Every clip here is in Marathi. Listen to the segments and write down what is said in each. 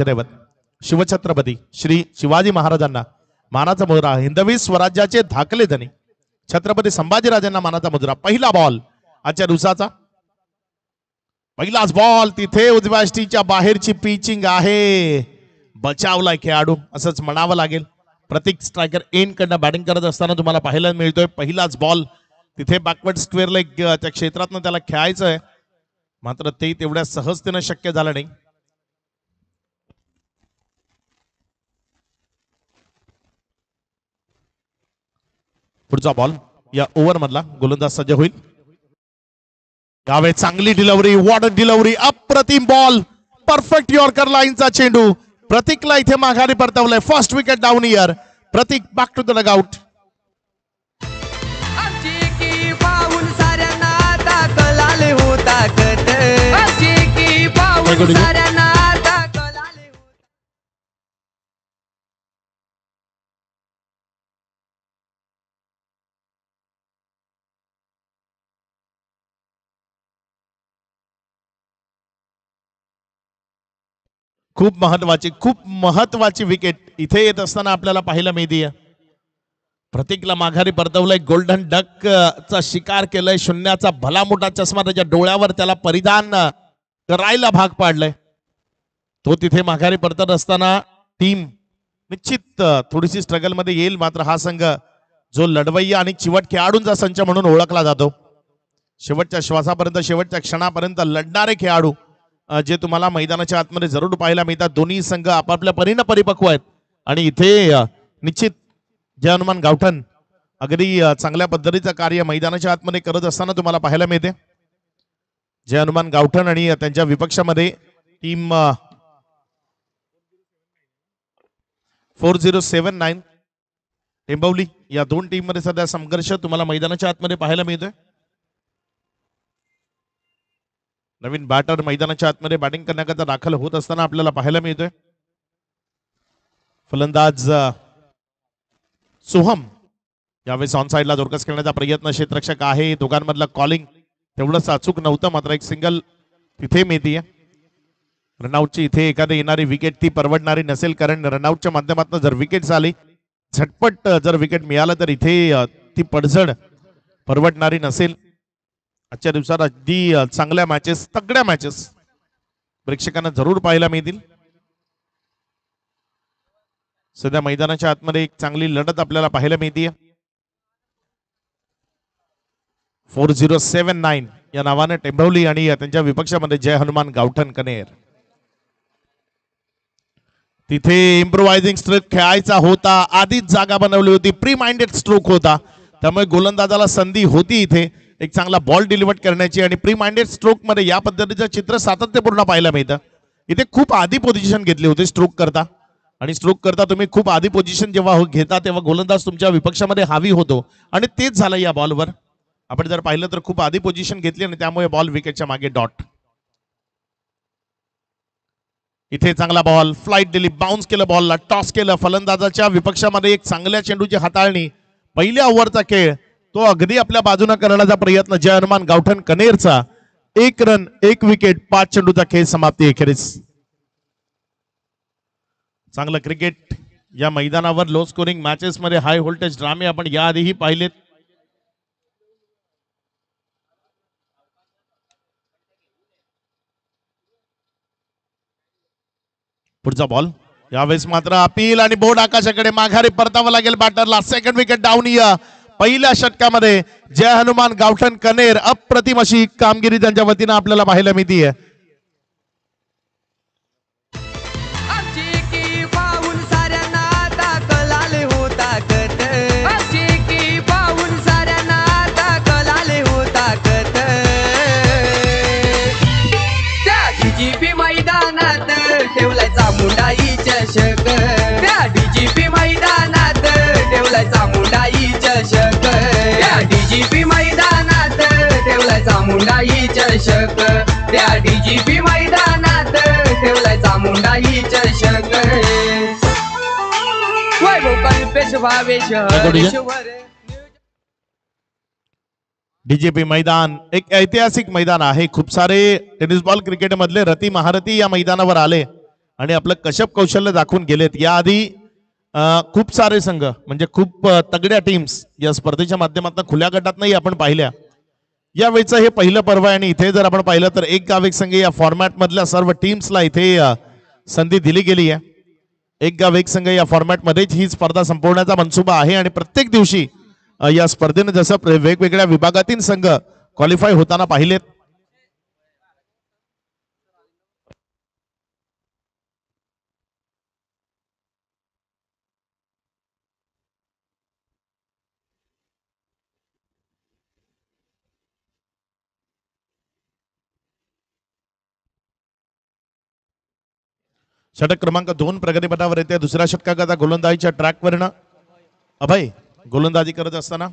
धन्यवाद. शिवछत्रपती श्री शिवाजी महाराजांना मानाचा मुद्रा, हिंदवी स्वराज्याचे धाकले धनी छत्रपती संभाजीराजांना मानाचा मुद्रा. पहिला बॉल आजच्या दिवसाचा पहिलाच बॉल. तिथे उजव्या यष्टीच्या बाहेरची पिचिंग आहे, बचावलाय खेळाडू असंच म्हणावं लागेल. प्रतीक स्ट्रायकर एन कडनं बॅटिंग करत असताना तुम्हाला पाहायला मिळतोय. पहिलाच बॉल तिथे बॅकवर्ड स्क्वेअर लेग त्या क्षेत्रातनं त्याला खेळायचं आहे, मात्र ते तेवढ्या सहजतेनं शक्य झालं नाही. पुढचा बॉल या ओव्हर मधला गोलंदाज सज्ज होईल. यावेळी चांगली डिलिव्हरी, वॉट डिलिव्हरी, अप्रतिम बॉल, परफेक्ट यॉर्कर लाईनचा चेंडू. प्रतीकला इथे माघारी परतवलंय. First wicket down here. Pratik back to the dugout. खूप महत्वाची विकेट इथे येत असताना आपल्याला पाहायला मिळते. प्रतीकला माघारी परतवलंय. गोल्डन डक चा शिकार केलाय. शून्याचा भला मोठा चष्मा त्याच्या डोळ्यावर त्याला परिधान करायला भाग पाडलंय. तो तिथे माघारी परतत असताना टीम निश्चित थोडीशी स्ट्रगल मध्ये येईल, मात्र हा संघ जो लढवय्या आणि चिवट खेळाडूंचा संच म्हणून ओळखला जातो. शेवटच्या श्वासापर्यंत, शेवटच्या क्षणापर्यंत लढणारे खेळाडू जे तुम्हाला मैदानाच्या आतमध्ये जरूर पाहायला मिळतात. दोन्ही संघ आपापल्या परीने परिपक्व आहेत आणि इथे निश्चित जय हनुमान गावठण अगदी चांगल्या पद्धतीचं कार्य मैदानाच्या आतमध्ये करत असताना तुम्हाला पाहायला मिळते. जय हनुमान गावठण आणि त्यांच्या विपक्षामध्ये टीम 4079 टेंबवली या दोन टीम मध्ये सध्या संघर्ष तुम्हाला मैदानाच्या आतमध्ये पाहायला मिळतोय. नवीन बॅटर मैदानाच्या आतमध्ये बॅटिंग करण्याकरता दाखल होत असताना आपल्याला पाहायला मिळतोय. फलंदाज सोहम यावेळेस ऑन साइडला जोरकस खेळण्याचा प्रयत्न. क्षेत्ररक्षक आहे. दोघांमधलं कॉलिंग तेवढंच अचूक नव्हतं, मात्र एक सिंगल तिथे मिळतीये. रनआउटची इथे एखादी येणारी विकेट ती परवडणारी नसेल, कारण रनआउटच्या माध्यमातून जर विकेट झाली, झटपट जर विकेट मिळालं तर इथे ती पडझड परवडणारी नसेल. आजच्या दिवसात अगदी चांगल्या मॅचेस, तगड्या मॅचेस प्रेक्षकांना जरूर पाहायला मिळतील. सध्या मैदानाच्या आतमध्ये एक चांगली लढत आपल्याला पाहायला मिळते. 4079 या नावाने टेंबवली आणि त्यांच्या विपक्षामध्ये जय हनुमान गावठण कनेर. तिथे इम्प्रोवायझिंग स्ट्रोक खेळायचा होता, आधीच जागा बनवली होती, प्री माइंडेड स्ट्रोक होता, त्यामुळे गोलंदाजाला संधी होती इथे एक चांगला बॉल डिलिव्हर करण्याची. आणि प्री माइंडेड स्ट्रोक मध्ये या पद्धतीचं चित्र सातत्यपूर्ण पाहायला मिळतं. इथे खूप आधी पोझिशन घेतली होती स्ट्रोक करता, आणि स्ट्रोक करता तुम्ही खूप आधी पोझिशन जेव्हा घेता तेव्हा गोलंदाज तुमच्या विपक्षामध्ये हावी होतो, आणि तेच झालं या बॉलवर. आपण जर पाहिलं तर खूप आधी पोझिशन घेतली आणि त्यामुळे बॉल विकेटच्या मागे डॉट. इथे चांगला बॉल, फ्लाइट दिली, बाउन्स केलं, बॉलला टॉस केलं. फलंदाजाच्या विपक्षामध्ये एक चांगल्या चेंडूची हाताळणी. पहिल्या ओव्हरचा खेळ तो अगदी आपल्या बाजूने करण्याचा प्रयत्न जय हनुमान गावठण कनेरचा. 1 रन 1 विकेट, 5 चेंडूचा खेळ समाप्ती अखेरीस. चांगलं क्रिकेट या मैदानावर. लो स्कोरिंग मॅचेस मध्ये हाय व्होल्टेज ड्रामे आपण याआधीही पाहिलेत. पुढचा बॉल यावेळेस मात्र अपील आणि बोर्ड आकाशाकडे. माघारी परतावं लागेल बॅटरला. सेकंड विकेट डाऊन या पहिल्या षटकामध्ये जय हनुमान गावठण कनेर. अप्रतिम अशी कामगिरी त्यांच्या वतीनं आपल्याला पाहायला मिळतीये. ठेवलाय चामुंडाई चषक. त्या डीजीपी मैदानात ठेवलाय चामुंडाई चषक. त्या डीजीपी मैदानात ठेवलाय चामुंडाई चषक. त्या डीजीपी मैदानात ठेवलाय चामुंडाई चषक. वैभव कल्पेश भावेश हरेश्वर. डीजेपी मैदान एक ऐतिहासिक मैदान आहे. खूप सारे टेनिस बॉल क्रिकेट मधले रती महारथी या मैदानावर आले आणि आपलं कशप कौशल्य दाखवून गेलेत. याआधी खूप सारे संघ म्हणजे खूप तगड्या टीम्स या स्पर्धेच्या माध्यमातून खुल्या गटातनंही आपण पाहिल्या. यावेळेचं हे पहिलं पर्व आहे आणि इथे जर आपण पाहिलं तर एक गाव एक संघ या फॉर्मॅट मधल्या सर्व टीम्सला इथे संधी दिली गेली आहे. एक गाव एक संघ या फॉर्मॅट मध्येच ही स्पर्धा संपवण्याचा मनसुबा आहे आणि प्रत्येक दिवशी या स्पर्धेने जसं वेगवेगळ्या विभागातील संघ क्वालिफाय होताना पाहिलेत. षटक क्रमांक 2 प्रगतीपथावर येते. दुसऱ्या षटकाचा गोलंदाजीच्या ट्रॅकवरनं अभय गोलंदाजी करत असताना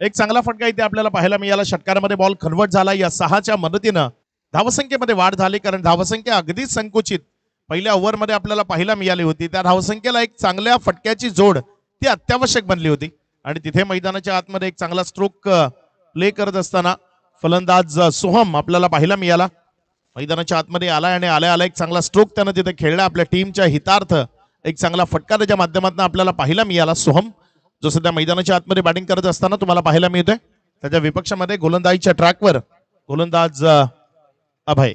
एक चांगला फटका इथे आपल्याला पाहायला मिळाला. षटकारामध्ये बॉल कन्वर्ट झाला. या 6च्या मदतीनं धावसंख्येमध्ये वाढ झाली कारण धावसंख्या अगदीच संकुचित पहिल्या ओव्हरमध्ये आपल्याला पाहायला मिळाली होती. त्या धावसंख्येला एक चांगल्या फटक्याची जोड ती अत्यावश्यक बनली होती आणि तिथे मैदानाच्या आतमध्ये एक चांगला स्ट्रोक प्ले करत असताना फलंदाज सोहम आपल्याला पाहायला मिळाला. मैदानाच्या आतमध्ये आलाय आणि आल्या एक चांगला स्ट्रोक त्यानं तिथे खेळला. आपल्या टीमच्या हितार्थ एक चांगला फटका त्याच्या माध्यमातून आपल्याला पाहायला मिळाला. सोहम जो सध्या मैदानाच्या आतमध्ये बॅटिंग करत असताना तुम्हाला पाहायला मिळतोय. त्याच्या विपक्षामध्ये गोलंदाजीच्या ट्रॅकवर गोलंदाज अभय.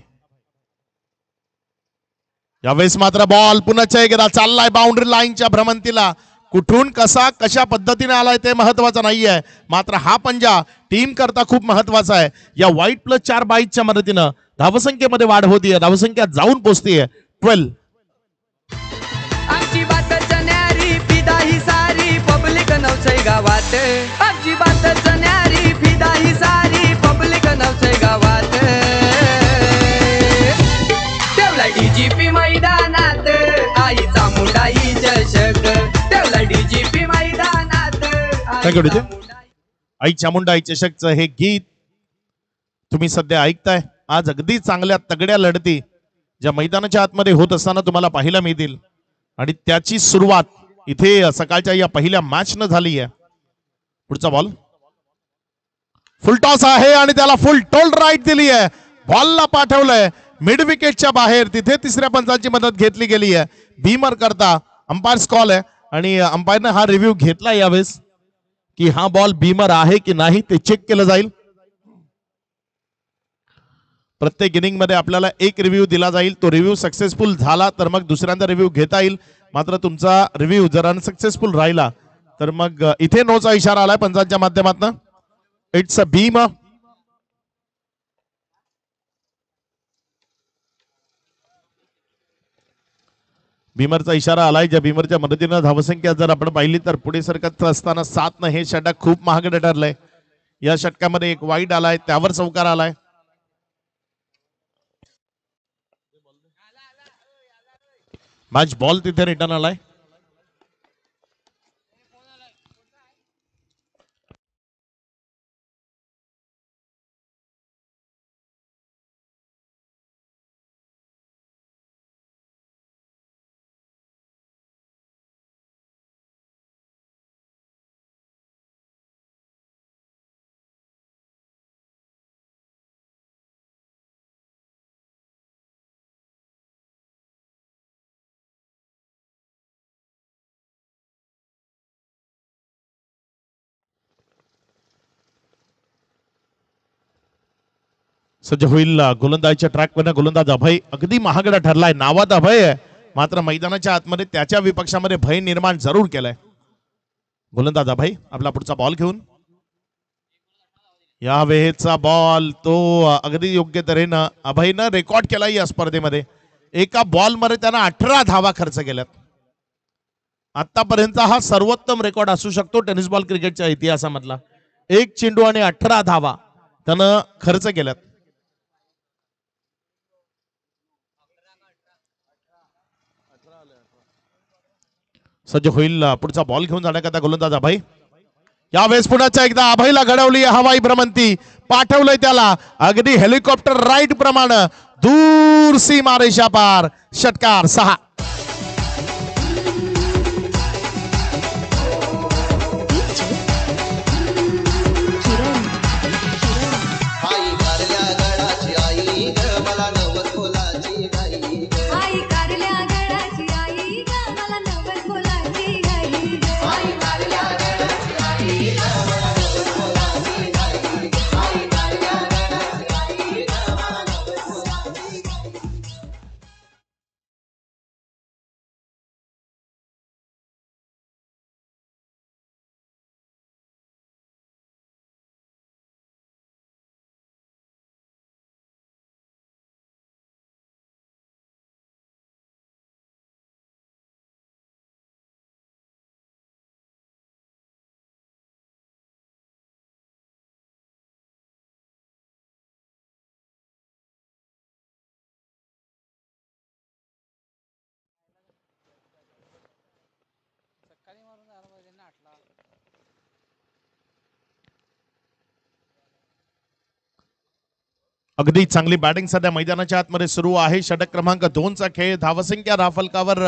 यावेळेस मात्र बॉल पुन्हा एकदा चाललाय बाउंड्री लाईनच्या भ्रमंतीला. कुठून कशा पद्धतीने आलाय ते महत्वाचं नाहीये, मात्र हा पंजा टीम करता खूप महत्वाचा आहे. या वाईट +4 बाईटच्या मदतीनं धावसंख्येमध्ये वाढ होतीये. धावसंख्या जाऊन पोहोचतीये 12. आमची बातच न्यारी फिदा ही सारी पब्लिक नवसई गावात. आमची बातच न्यारी फिदा ही सारी पब्लिक नवसई गावात. ठेवला डीजीपी मैदानात आई चामुंडाई चषक. ठेवला डीजीपी मैदानात आई चामुंडाई चषकचं हे गीत तुम्ही सध्या ऐकताय. आज अगदी चांगल्या तगड्या लढती ज्या मैदानाच्या आतमध्ये होत असताना तुम्हाला पाहायला मिळतील आणि त्याची सुरुवात इथे सकाळच्या या पहिल्या मॅच न झाली आहे. पुढचा बॉल फुल टॉस आहे आणि त्याला फुल टोल राईट दिली आहे. बॉलला पाठवलंय मिड विकेटच्या बाहेर. तिथे तिसऱ्या पंचाची मदत घेतली गेली आहे. बीमर करता अंपायर कॉल आहे आणि अंपायरने हा रिव्ह्यू घेतला यावेळेस की हा बॉल बीमर आहे की नाही ते चेक केलं जाईल. प्रत्येक इनिंग मध्ये आपल्याला एक रिव्ह्यू दिला जाईल. तो रिव्ह्यू सक्सेसफुल झाला तर मग दुसऱ्यांदा रिव्ह्यू घेता येईल. मात्र तुमचा रिव्ह्यू जर अनसक्सेसफुल राहिला तर मग इथे नोचा इशारा आलाय पंचांच्या माध्यमातून. It's a beam. बीमरचा इशारा आलाय. ज्या बीमरच्या मदतीनं धावसंख्या जर आपण पाहिली तर पुढे सरकत असताना 7 हे षटक खूप महागडे ठरलंय. या षटकामध्ये एक वाईड आलाय, त्यावर चौकार आलाय. मॅच बॉल तिथे रिटर्न आलाय. सज्ज होईल गोलंदाजीच्या ट्रॅकवर. गोलंदाज अभय अगदी महागडा ठरलाय. नावात अभय आहे मात्र मैदानाच्या आतमध्ये त्याच्या विपक्षामध्ये भय निर्माण जरूर केलाय. गोलंदाज अभय आपला पुढचा बॉल घेऊन. या वेळेचा बॉल तो अगदी योग्य तऱ्हेनं अभयनं रेकॉर्ड केलाय या स्पर्धेमध्ये. एका बॉल मध्ये त्यानं 18 धावा खर्च केल्यात. आतापर्यंत हा सर्वोत्तम रेकॉर्ड असू शकतो टेनिस बॉल क्रिकेटच्या इतिहासामधला. एक चेंडू आणि 18 धावा त्यानं खर्च केल्यात. सज्ज होईल पुढचा बॉल घेऊन जाण्याकरता गोलंदाज अभय. यावेळेस पुण्याच्या एकदा अभयला घडवली हवाई भ्रमंती, पाठवलंय त्याला अगदी हेलिकॉप्टर राईट प्रमाणे दूर सीमारेषा पार. षटकार 6. अगदी चांगली बॅटिंग सध्या मैदानाच्या आतमध्ये सुरू आहे. षटक क्रमांक 2 चा खेळ. धावसंख्या राफलकावर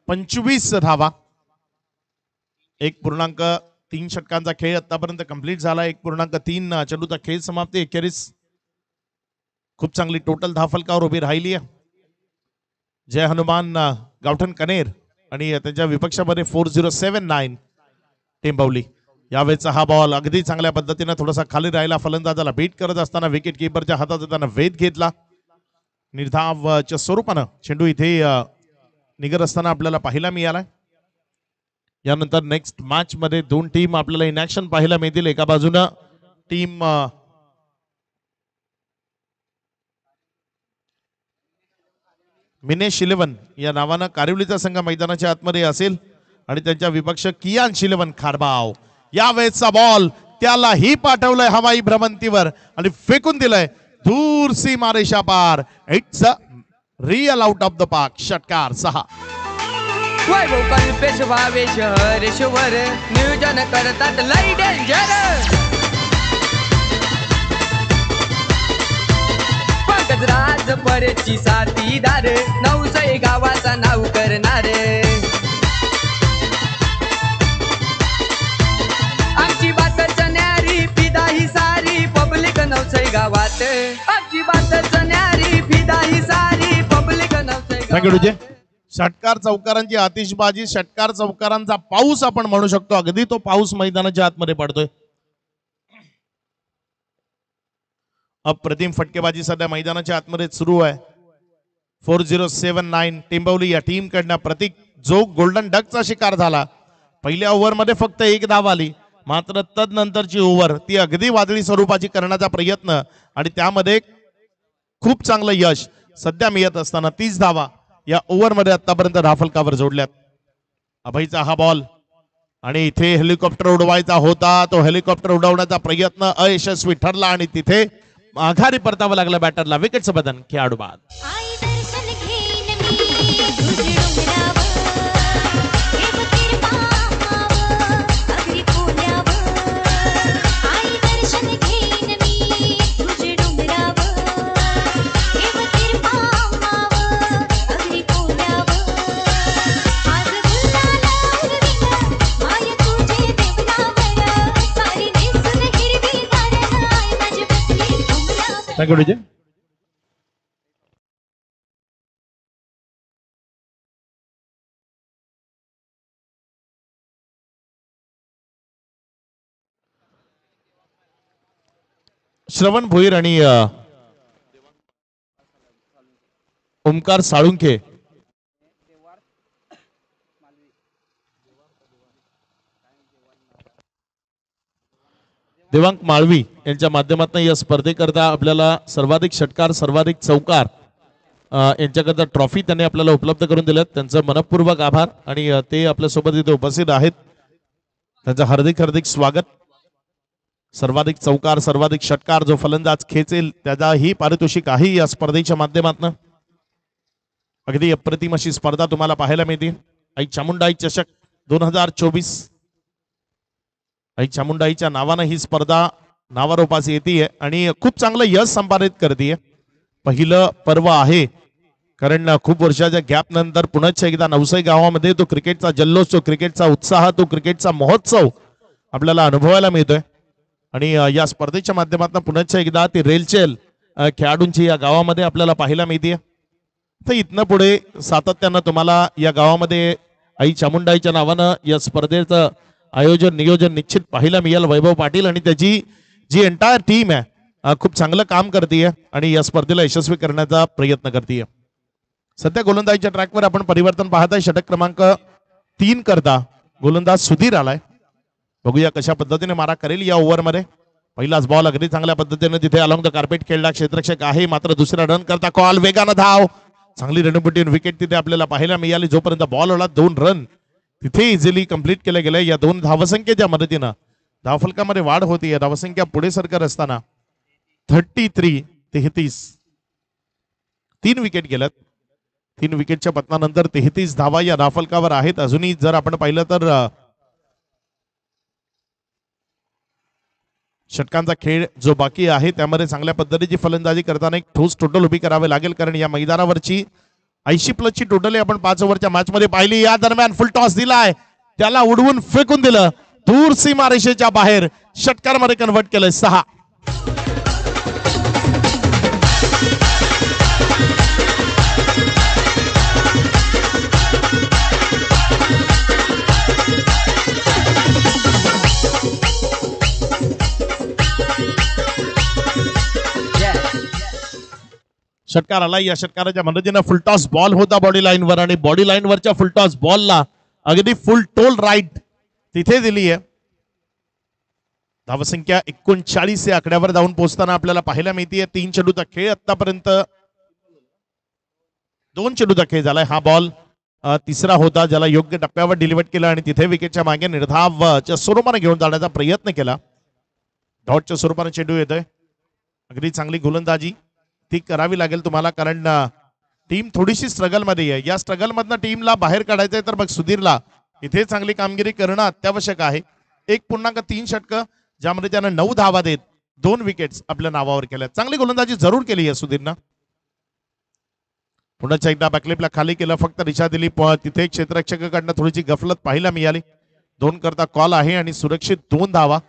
25 धावा. 1.3 षटकांचा खेळ आतापर्यंत कंप्लीट झाला. 1.3 चेंडूचा खेळ समाप्ती. 41 खूप चांगली टोटल धावफलकावर उभी राहिली आहे. जय हनुमान गावठण कनेर आणि त्यांच्या विपक्षामध्ये 4079 टेंबवली. यावेळेचा हा बॉल अगदी चांगल्या पद्धतीने थोडासा खाली राहिला. फलंदाजाला बीट करत असताना विकेट किपरच्या हातात त्यांना वेध घेतला. निर्धावच्या स्वरूपानं चेंडू इथे निघत असताना आपल्याला पाहायला मिळाला. यानंतर नेक्स्ट मॅच मध्ये 2 टीम आपल्याला इन ऍक्शन पाहायला मिळतील. एका बाजूनं टीम मिनेश 11 या नावानं कारिवलीचा संघ मैदानाच्या आतमध्ये असेल आणि त्यांच्या विपक्ष कियान 11 खारबाव. यावेळेचा बॉल त्यालाही पाठवलंय हवाई भ्रमंतीवर आणि फेकून दिलंय दूर सीमारेषा पार. It's a real out of the park. षटकार 6. वैभव कल्पेश भावेश हरेश्वर नियोजन करतात लई डेंजर. पंकजराज परेची साथीदार नवसई गावाचा नाव करणारे. आमची बातच न्यारी फिदा ही सारी पब्लिक नवसई गावात. आमची बातच न्यारी फिदा ही सारी पब्लिक नवसई गावात. षटकार चौकारांची आतिषबाजी, षटकार चौकारांचा पाऊस आपण म्हणू शकतो. अगदी तो पाऊस मैदानाच्या आतमध्ये पडतोय. अप्रतिम फटकेबाजी सध्या मैदानाच्या आतमध्ये सुरू आहे. 4079 टेंबवली या टीम कडनं प्रतीक जो गोल्डन डकचा शिकार झाला. पहिल्या ओव्हरमध्ये फक्त 1 धाव आली. मात्र तदनंतरची ओव्हर ती अगदी वादळी स्वरूपाची करण्याचा प्रयत्न आणि त्यामध्ये खूप चांगलं यश सध्या मिळत असताना 30 धावा या ओव्हरमध्ये आतापर्यंत राफलकावर जोडल्यात. अभयचा हा बॉल आणि इथे हेलिकॉप्टर उडवायचा होता. तो हेलिकॉप्टर उडवण्याचा प्रयत्न अयशस्वी ठरला आणि तिथे माघारी परतावं लागलं बॅटरला. विकेटचं बदन खेळाडू बाद. Thank you, DJ. श्रवण भोईर आणि ओमकार साळुंखे देवांग माळवी यांच्या माध्यमातून या स्पर्धेकरता आपल्याला सर्वाधिक षटकार सर्वाधिक चौकार यांच्याकरता ट्रॉफी त्यांनी आपल्याला उपलब्ध करून दिल्यात. त्यांचं मनपूर्वक आभार आणि ते आपल्या सोबत इथे उपस्थित आहेत. त्यांचं हार्दिक हार्दिक स्वागत. सर्वाधिक चौकार सर्वाधिक षटकार जो फलंदाज खेचेल त्याचाही पारितोषिक आहे या स्पर्धेच्या माध्यमातून. अगदी अप्रतिम अशी स्पर्धा तुम्हाला पाहायला मिळते. आई चामुंडाई चषक 2024. आई चामुंडाईच्या नावानं ही स्पर्धा नावारूपास येते आणि खूप चांगलं यश संपादित करते. पहिलं पर्व आहे, कारण खूप वर्षाच्या गॅप नंतर पुन्हा एकदा नवसाई गावामध्ये तो क्रिकेटचा जल्लोष, तो क्रिकेटचा उत्साह, तो क्रिकेटचा महोत्सव आपल्याला अनुभवायला मिळतोय. आणि या स्पर्धेच्या माध्यमातून पुन्हा एकदा ती रेलचेल खेळाडूंची या गावामध्ये आपल्याला पाहायला मिळते. तर इथनं पुढे सातत्यानं तुम्हाला या गावामध्ये आई चामुंडाईच्या नावानं या स्पर्धेचं आयोजन नियोजन निश्चित पाहायला मिळेल. वैभव पाटील आणि त्याची जी एंटायर टीम आहे खूप चांगलं काम करते आणि या स्पर्धेला यशस्वी करण्याचा प्रयत्न करते. सध्या गोलंदाजीच्या ट्रॅकवर आपण परिवर्तन पाहताय. षटक क्रमांक 3 करता गोलंदाज सुधीर आलाय. बघूया कशा पद्धतीने मारा करेल या ओव्हरमध्ये. पहिलाच बॉल अगदी चांगल्या पद्धतीने तिथे अलॉंग द कार्पेट खेळला क्षेत्ररक्षक आहे, मात्र दुसरा रन करता कॉल, वेगानं धाव, चांगली रणपट्टी विकेट तिथे आपल्याला पाहायला मिळाली. जोपर्यंत बॉल आला 2 रन तिथे इझिली कंप्लीट केले गेले. या 2 धावसंख्येच्या मदतीनं धावफलकामध्ये वाढ होती. धावसंख्या पुढे सरकत असताना 33. 3 विकेट गेल्यात. 3 विकेटच्या पतनानंतर 33 धावा या धावफलकावर आहेत. अजूनही जर आपण पाहिलं तर षटकांचा खेळ जो बाकी आहे त्यामध्ये चांगल्या पद्धतीची फलंदाजी करताना एक ठोस टोटल उभी करावी लागेल, कारण या मैदानावरची 80+ ची टोटल आपण 5 ओव्हरच्या मॅच मध्ये पाहिली. या दरम्यान फुल टॉस दिलाय, त्याला उडवून फेकून दिलं दूर सीमारेषेच्या बाहेर, षटकांमध्ये कन्व्हर्ट केलंय 6. षटकार आला. या षटकाराच्या मदतीनं फुलटॉस बॉल होता बॉडी लाईनवर आणि बॉडी लाईनवरच्या फुलटॉस बॉलला अगदी फुल टोल राईट तिथे दिली आहे. धावसंख्या 39 या आकड्यावर जाऊन पोहोचताना आपल्याला पाहायला मिळते. 3 चेंडूचा खेळ आतापर्यंत 2 चेंडूचा खेळ झालाय. हा बॉल तिसरा होता ज्याला योग्य टप्प्यावर डिलिव्हर केला आणि तिथे विकेटच्या मागे निर्धावच्या स्वरूपाने घेऊन जाण्याचा प्रयत्न केला. डॉटच्या स्वरूपाने चेंडू येतोय. अगदी चांगली गोलंदाजी ती करावी लागेल तुम्हाला, कारण टीम थोडीशी स्ट्रगल मध्ये आहे. या स्ट्रगल मधनं टीमला बाहेर काढायचंय तर मग सुधीरला इथे चांगली कामगिरी करणं अत्यावश्यक आहे. 1.3 षटकं ज्यामध्ये त्यानं 9 धावा देत 2 विकेट्स आपल्या नावावर केल्या. चांगली गोलंदाजी जरूर केली आहे सुधीरनं. पुन्हा एकदा बॅकलिपला खाली केलं, फक्त दिशा दिली. तिथे क्षेत्ररक्षकाकडनं थोडीशी गफलत पाहायला मिळाली. 2 करता कॉल आहे आणि सुरक्षित 2 धावा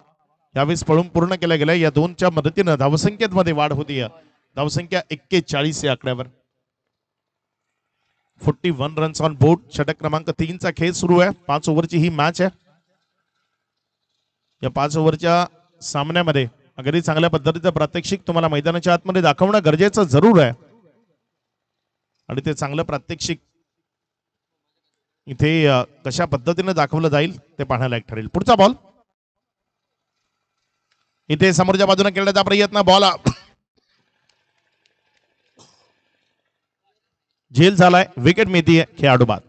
यावेळेस पळून पूर्ण केल्या गेल्या. या 2च्या मदतीनं धावसंख्येत मध्ये वाढ होती. धावसंख्या 41 या आकड्यावर. 41 रन्स ऑन बोर्ड. षटक क्रमांक 3चा खेळ सुरू आहे. 5 ओव्हरची ही मॅच आहे. या 5 ओव्हरच्या सामन्यामध्ये अगदी चांगल्या पद्धतीचं प्रात्यक्षिक तुम्हाला मैदानाच्या आतमध्ये दाखवणं गरजेचं जरूर आहे आणि ते चांगलं प्रात्यक्षिक इथे कशा पद्धतीने दाखवलं जाईल ते पाहण्याला एक ठरेल. पुढचा बॉल इथे समोरच्या बाजूने खेळण्याचा प्रयत्न, बॉल झेल झालाय, विकेट मिळतीये खेळाडू बाद.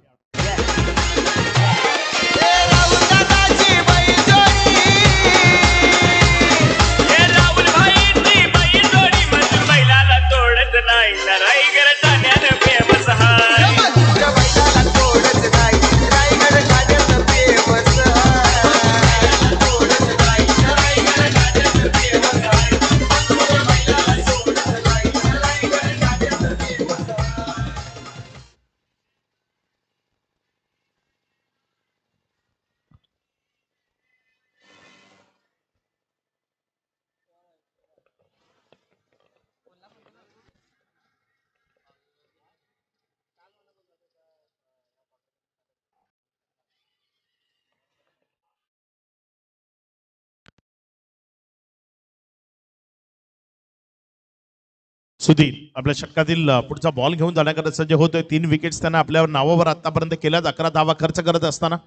सुधीर आपल्या षटकातील पुढचा बॉल घेऊन जाण्याकरता सज्ज होतोय. 3 विकेट्स त्यांना आपल्या नावावर आतापर्यंत केल्यात. 11 धावा खर्च करत असताना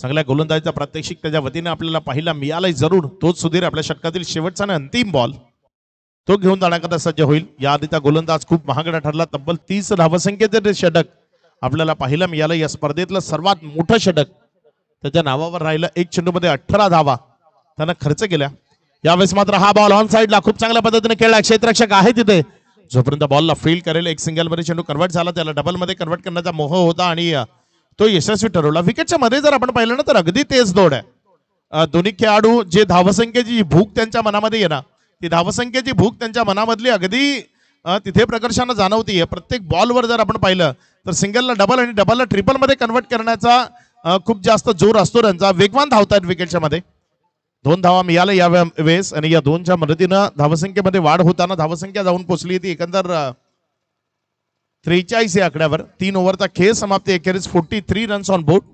चांगल्या गोलंदाजीचा प्रात्यक्षिक त्याच्या वतीने आपल्याला पाहायला मिळालाय जरूर. तोच सुधीर आपल्या षटकातील शेवटचा आणि अंतिम बॉल तो घेऊन जाण्याकरता सज्ज होईल. या आधीचा गोलंदाज खूप महागडा ठरला. तब्बल 30 धावसंख्येचे षटक आपल्याला पाहायला मिळालं. या स्पर्धेतलं सर्वात मोठं षटक त्याच्या नावावर राहिलं. 1 चेंडूमध्ये 18 धावा त्यानं खर्च केल्या. यावेळेस मात्र हा बॉल ऑन साइडला खूप चांगल्या पद्धतीने खेळला. क्षेत्ररक्षक आहे तिथे, जोपर्यंत बॉलला फील्ड करेल, एक सिंगल मध्ये चेंडू कन्वर्ट झाला, त्याला डबल मध्ये कन्वर्ट करण्याचा मोह होता आणि तो यशस्वी ठरवला. विकेटच्या मध्ये जर आपण पाहिलं ना तर अगदी तेज दौड आहे. दोन्ही खेळाडू जे धावसंख्येची भूक त्यांच्या मनामध्ये आहे ना, ती धावसंख्येची भूक त्यांच्या मनामधली अगदी तिथे प्रकर्षानं जाणवतीये. प्रत्येक बॉलवर जर आपण पाहिलं तर सिंगलला डबल आणि डबलला ट्रिपल मध्ये कन्वर्ट करण्याचा खूप जास्त जोर असतो त्यांचा. वेगवान धावतात विकेटच्या मध्ये. 2 धावा मिळाल्या या वेळेस आणि या 2च्या मदतीनं धावसंख्येमध्ये वाढ होताना धावसंख्या जाऊन पोहोचली ती एकंदर 43 या आकड्यावर. 3 ओव्हरचा खेळ समाप्ती अखेरीस 43 रन्स ऑन बोर्ड.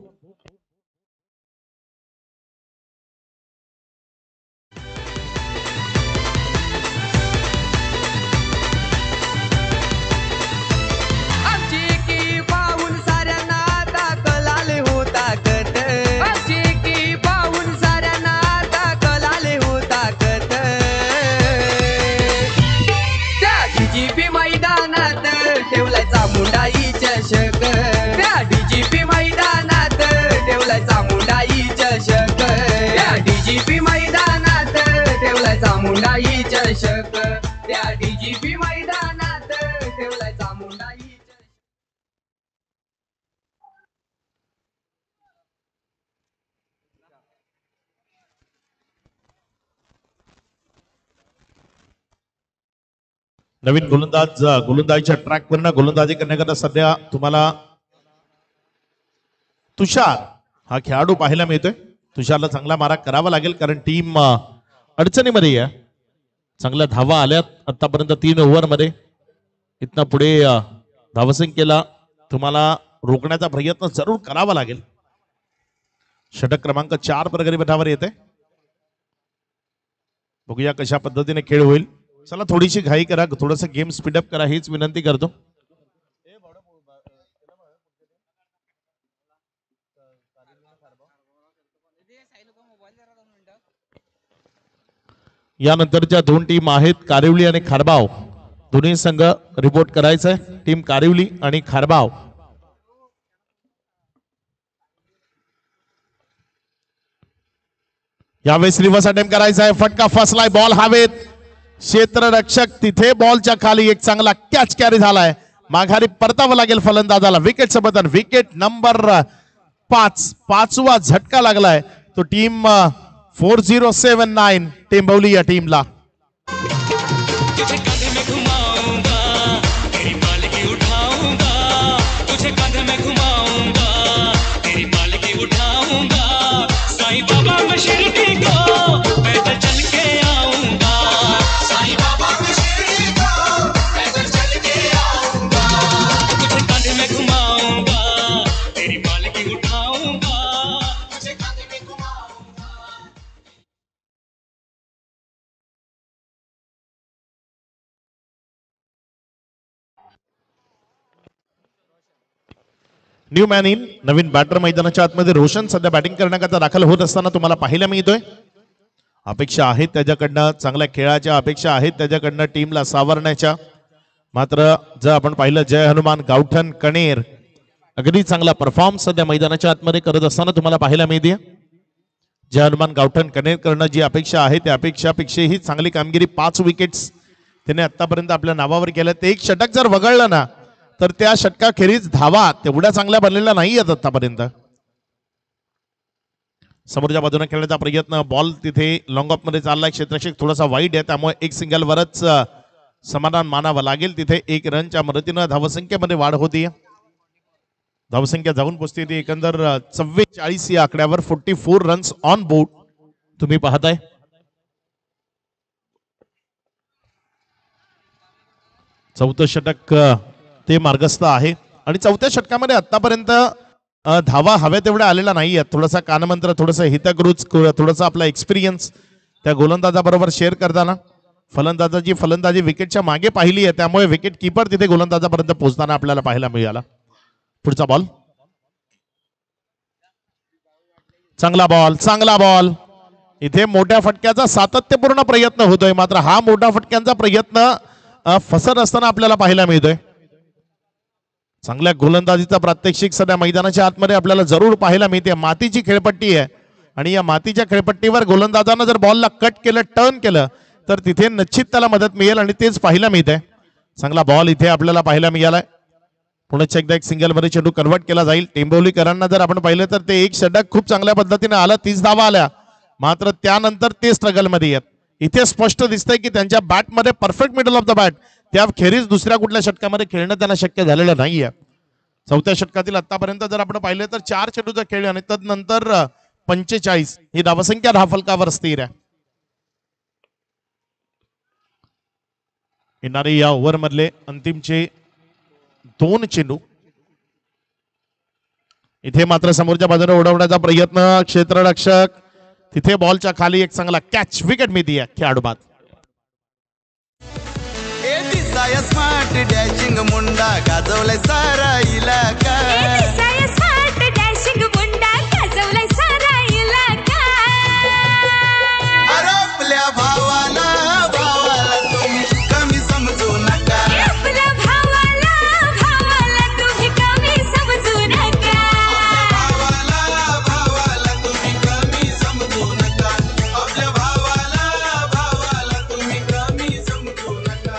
चामुंडाई चषक त्या डीजीपी मैदानात ठेवलाय चामुंडाई चषक त्या डीजीपी मैदानात ठेवलाय चामुंडाई चषक त्या डीजीपी मैदानात ठेवलाय चामुंडाई चषक. नवीन गोलंदाजीच्या ट्रॅक वरनं गोलंदाजी करण्याकरता सध्या तुम्हाला तुषार हा खेळाडू पाहायला मिळतोय. तुषारला चांगला मारा करावा लागेल कारण टीम अडचणीमध्ये आहे. चांगल्या धावा आल्यात आतापर्यंत 3 ओव्हरमध्ये. इथनं पुढे धावसंख्येला तुम्हाला रोखण्याचा प्रयत्न जरूर करावा लागेल. षटक क्रमांक 4 प्रगती पथावर येते. बघूया कशा पद्धतीने खेळ होईल. चला थोडीशी घाई करा, थोडस गेम स्पीडअप करा हीच विनंती करतो. यानंतरच्या 2 टीम आहेत कारिवली आणि खारबाव. दोन्ही संघ रिपोर्ट करायचंय. टीम कारिवली आणि खारबाव. यावेळेस रिव्हर्स अटेम्प्ट करायचा आहे. फटका फसलाय, बॉल हवेत. क्षेत्ररक्षक तिथे बॉलच्या खाली एक चांगला कॅच कॅरी झालाय. माघारी परतावं लागेल फलंदाजाला. विकेट बदल. Wicket number 5. 5वा झटका लागलाय तो टीम 4079 टेंभवली या टीमला. New man in. नवीन बॅटर मैदानाच्या आतमध्ये रोशन सध्या बॅटिंग करण्याकरता दाखल होत असताना तुम्हाला पाहायला मिळतोय. अपेक्षा आहेत त्याच्याकडनं चांगल्या खेळाच्या, अपेक्षा आहेत त्याच्याकडनं टीमला सावरण्याच्या. मात्र जर आपण पाहिलं जय हनुमान गावठण कणेर अगदी चांगला परफॉर्म सध्या मैदानाच्या आतमध्ये करत असताना तुम्हाला पाहायला मिळते. जय हनुमान गावठण कणेर करणं जी अपेक्षा आहे त्या अपेक्षापेक्षाही चांगली कामगिरी. 5 विकेट्स त्याने आतापर्यंत आपल्या नावावर केलं. ते एक षटक जर वगळलं ना तर त्या षटकाखेरीज धावा तेवढ्या चांगल्या बनलेल्या नाही आहेत आतापर्यंत. समोरच्या बाजूने खेळण्याचा प्रयत्न. बॉल तिथे लॉंग ऑफ मध्ये चाललाय. क्षेत्ररक्षक थोडासा वाईट आहे त्यामुळे एक सिंगल वरच समाधान मानावं लागेल. तिथे 1 रनच्या मदतीनं धावसंख्येमध्ये वाढ होती. धावसंख्या जाऊन पोहोचते ती एकंदर 44 या आकड्यावर. 44 रन्स ऑन बोर्ड तुम्ही पाहताय. चौथं षटक ते मार्गस्थ आहे आणि 4थ्या षटकामध्ये आतापर्यंत धावा हव्या तेवढ्या आलेल्या नाही आहेत. थोडासा कानमंत्र, थोडंसं हितगुज, थोडासा आपला एक्सपिरियन्स त्या गोलंदाजाबरोबर शेअर करताना फलंदाजाची फलंदाजी विकेटच्या मागे पाहिली आहे त्यामुळे विकेट किपर तिथे गोलंदाजापर्यंत पोहोचताना आपल्याला पाहायला मिळाला. पुढचा बॉल. चांगला बॉल, चांगला बॉल. इथे मोठ्या फटक्याचा सातत्यपूर्ण प्रयत्न होतोय मात्र हा मोठा फटक्यांचा प्रयत्न फसत असताना आपल्याला पाहायला मिळतोय. चांगल्या गोलंदाजीचा प्रात्यक्षिक सध्या मैदानाच्या आतमध्ये आपल्याला जरूर पाहायला मिळते. मातीची खेळपट्टी आहे आणि या मातीच्या खेळपट्टीवर गोलंदाजानं जर बॉलला कट केलं, टर्न केलं तर तिथे निश्चित त्याला मदत मिळेल आणि तेच पाहायला मिळते. चांगला बॉल इथे आपल्याला पाहायला मिळालाय. पुण्याच्या एकदा एक सिंगल मध्ये चेंडू कन्वर्ट केला जाईल. टेंबोलीकरांना जर आपण पाहिलं तर ते एक षटक खूप चांगल्या पद्धतीने आलं, 30 धावा आल्या, मात्र त्यानंतर ते स्ट्रगल मध्ये आहेत. इथे स्पष्ट दिसतंय की त्यांच्या बॅटमध्ये perfect middle of the bat, त्या खेरीज दुसऱ्या कुठल्या षटकामध्ये खेळणं त्यांना शक्य झालेलं नाहीये. चौथ्या षटकातील आतापर्यंत जर आपण पाहिलं तर 4 चेंडूचा खेळ आणि तदनंतर 45 ही धावसंख्या धावफलकावर स्थिर आहे. येणारे या ओव्हर मधले अंतिमचे 2 चेंडू. इथे मात्र समोरच्या बाजूने उडवण्याचा प्रयत्न, क्षेत्ररक्षक तिथे बॉलच्या खाली एक चांगला कॅच, विकेट मिळते खेळाडू बाद. स्मार्ट डॅशिंग मुंडा गाजवलाय सारा इलाका. आपल्या भावाला तुम्ही कमी समजू नका. आपल्या भावाला तुम्ही कमी समजू नका. भावाला तुम्ही कमी समजू नका. आपल्या भावाला तुम्ही कमी समजू नका.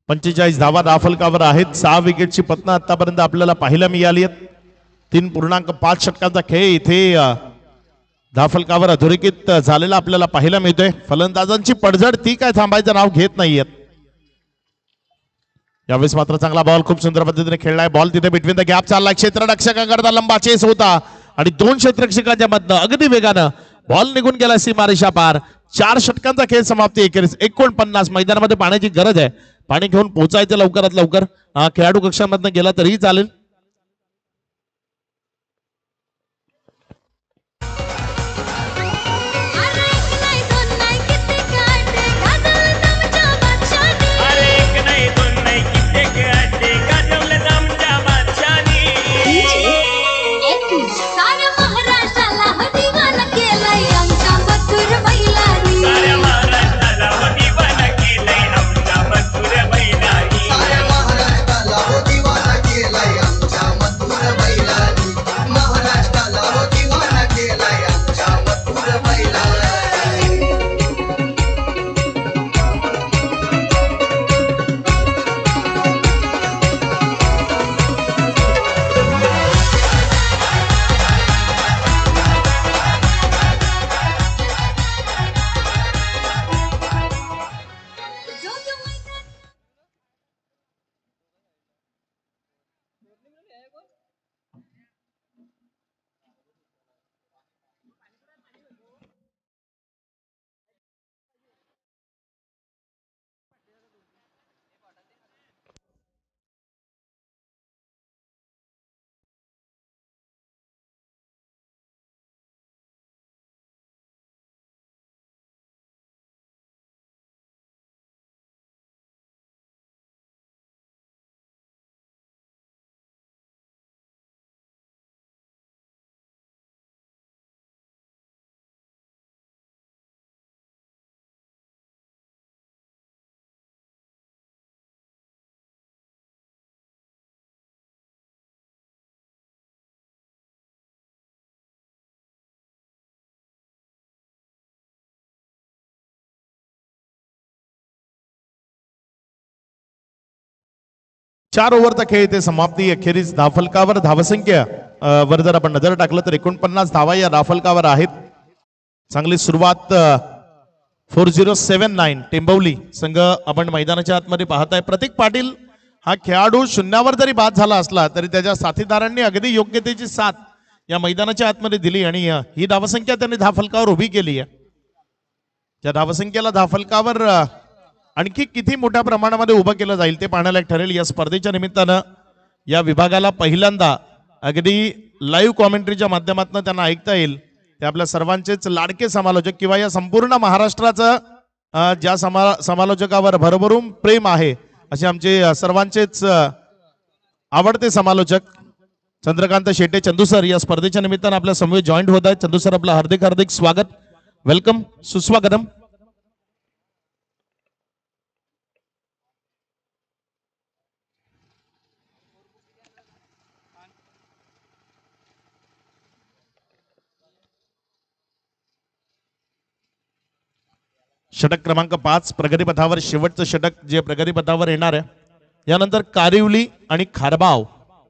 45 धावा धावफलकावर आहेत. 6 विकेटची पतनं आतापर्यंत आपल्याला पाहायला मिळाली आहेत. 3.5 षटकांचा खेळ इथे धावफलकावर अधोरेखित झालेला आपल्याला पाहायला मिळतोय. फलंदाजांची पडझड ती काय थांबायचं नाव घेत नाहीयेत. यावेळेस मात्र चांगला बॉल खूप सुंदर पद्धतीने खेळलाय. बॉल तिथे बिटवीन द गॅप चाललाय. क्षेत्ररक्षकांकरता लंबा चेस होता आणि 2 क्षेत्ररक्षकांच्या मधनं अगदी वेगानं बॉल निघून गेला सीमारेषा पार. 4 षटकांचा खेळ समाप्ती. एकेरीस 49. मैदानामध्ये पाण्याची गरज आहे. पाणी घेऊन पोहोचायचं लवकरात लवकर. खेळाडू कक्षामधनं गेला तरीही चालेल. चार ओव्हरचा खेळ इथे समाप्ती. अखेरीस धावफलकावर धावसंख्या वर जर आपण नजर टाकलं तर 49 धावा या धावफलकावर आहेत. चांगली सुरुवात 4079 टेंबवली संघ आपण मैदानाच्या आतमध्ये पाहताय. प्रतीक पाटील हा खेळाडू शून्यावर जरी बाद झाला असला तरी त्याच्या साथीदारांनी अगदी योग्यतेची साथ या मैदानाच्या आतमध्ये दिली आणि ही धावसंख्या त्यांनी धावफलकावर उभी केली आहे. त्या धावसंख्येला धावफलकावर आणखी किती मोठ्या प्रमाणामध्ये उभं केलं जाईल ते पाहण्यालायक ठरेल. या स्पर्धेच्या निमित्तानं या विभागाला पहिल्यांदा अगदी लाईव्ह कॉमेंट्रीच्या माध्यमातून त्यांना ऐकता येईल. ते आपल्या सर्वांचेच लाडके समालोचक किंवा या संपूर्ण महाराष्ट्राचं ज्या समालोचकावर भरभरून प्रेम आहे असे आमचे सर्वांचेच आवडते समालोचक चंद्रकांत शेटे चंदू सर या स्पर्धेच्या निमित्तानं आपल्या समवेत जॉईंट होत आहेत. चंदू सर आपलं हार्दिक हार्दिक स्वागत, वेलकम, सुस्वागतम. षटक क्रमांक 5 प्रगतीपथावर शेवटचं षटक जे प्रगतीपथावर येणार आहे। यानंतर कारिवली आणि खारबाव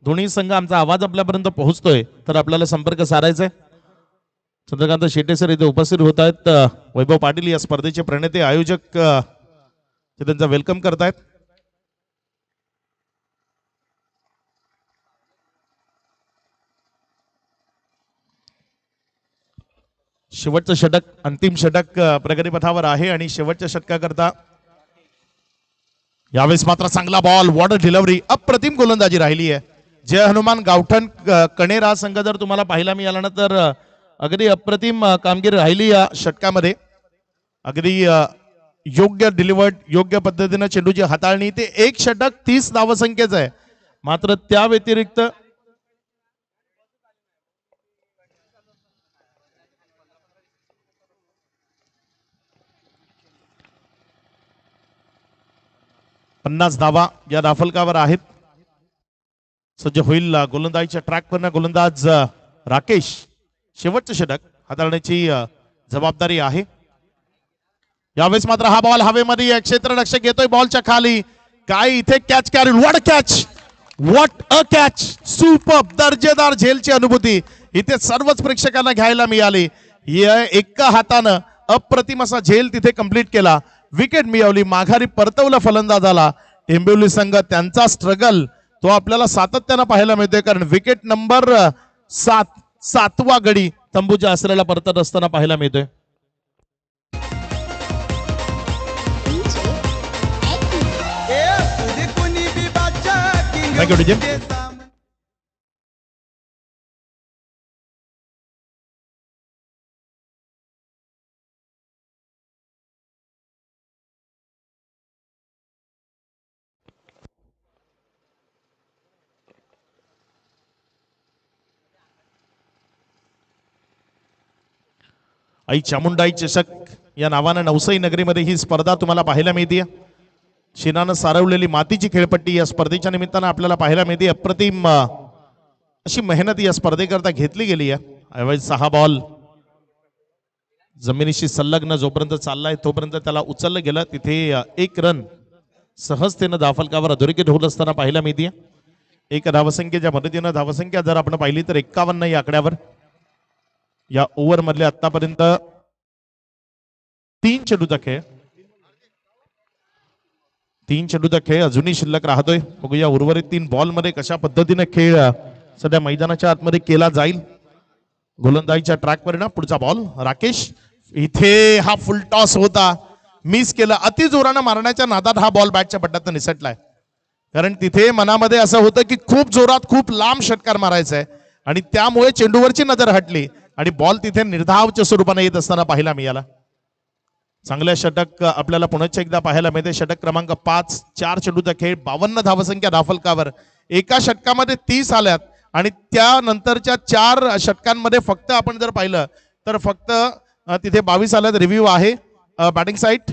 दोन्ही संघ आमचा आवाज आपल्यापर्यंत पोहोचतोय तर आपल्याला संपर्क साधायचा आहे। चंद्रकांत शेटे सर इथे उपस्थित होत आहेत। वैभव पाटील या स्पर्धेचे प्रणेते आयोजक ते त्यांचा वेलकम करतायत। शेवटचं षटक अंतिम षटक प्रगतीपथावर आहे आणि शेवटच्या षटकाकरता यावेळेस मात्र चांगला बॉल वॉटर डिलिव्हरी अप्रतिम गोलंदाजी राहिली आहे। जय हनुमान गावठण कणेरा संघ जर तुम्हाला पाहायला मिळाला ना तर अगदी अप्रतिम कामगिरी राहिली या षटकामध्ये। अगदी योग्य डिलिव्हर्ड योग्य पद्धतीने चेंडूची हाताळणी ते एक षटक 30 धावसंख्येचं आहे। मात्र त्या व्यतिरिक्त पन्नास धावा या दाफलकावर आहेत। सज्ज होईल गोलंदाजीच्या ट्रॅकवरनं गोलंदाज राकेश शेवटचं षटक हाताळण्याची जबाबदारी आहे। यावेळेस मात्र हा बॉल हवेमध्ये क्षेत्ररक्षक घेतोय बॉलच्या खाली काय इथे catch carry what a catch super दर्जेदार झेलची अनुभूती इथे सर्वच प्रेक्षकांना घ्यायला मिळाली। एका हातानं अप्रतिम असा झेल तिथे कंप्लीट केला। विकेट मिळवली माघारी परतवलं फलंदाजाला। टेंबिवली संघ त्यांचा स्ट्रगल तो आपल्याला सातत्यानं पाहायला मिळतोय कारण विकेट नंबर 7वा गडी तंबूच्या आसऱ्याला परतत असताना पाहायला मिळतोय। Thank you DJ. आई चामुंडाई चषक या नावानं नवसई नगरीमध्ये ही स्पर्धा तुम्हाला पाहायला मिळते। शिनानं सारवलेली मातीची खेळपट्टी या स्पर्धेच्या निमित्तानं आपल्याला पाहायला मिळते। अप्रतिम अशी मेहनत या स्पर्धेकरता घेतली गेली आहे। यावेळेस 6 बॉल जमिनीशी संलग्न जोपर्यंत चाललाय तोपर्यंत त्याला उचललं गेलं तिथे 1 रन सहजतेनं दाफलकावर अधोरेखित होत असताना पाहायला मिळते। एक धावसंख्येच्या मदतीनं धावसंख्या जर आपण पाहिली तर 51 या आकड्यावर या ओव्हर मधले आतापर्यंत 3 चेंडूचा खेळ 3 चेंडूचा खेळ अजूनही शिल्लक राहतोय। बघूया उर्वरित 3 बॉल मध्ये कशा पद्धतीने खेळ सध्या मैदानाच्या आतमध्ये केला जाईल। गोलंदाजीच्या ट्रॅकवर ना पुढचा बॉल राकेश इथे हा फुल टॉस होता मिस केला। अति जोरानं मारण्याच्या नादात हा बॉल बॅटच्या पट्ट्यात निसटलाय कारण तिथे मनामध्ये असं होतं की खूप जोरात खूप लांब षटकार मारायचा आहे आणि त्यामुळे चेंडूवरची नजर हटली आणि बॉल तिथे निर्धावच्या स्वरूपाने येत असताना पाहायला मिळाला। चांगल्या षटक आपल्याला पुन्हा एकदा पाहायला मिळते। षटक क्रमांक 5 4 चेंडूचा खेळ 52 धावसंख्या दाफलकावर एका षटकामध्ये 30 आल्यात आणि त्यानंतरच्या 4 षटकांमध्ये फक्त आपण जर पाहिलं तर फक्त तिथे 22 आल्यात। रिव्ह्यू आहे बॅटिंग साईट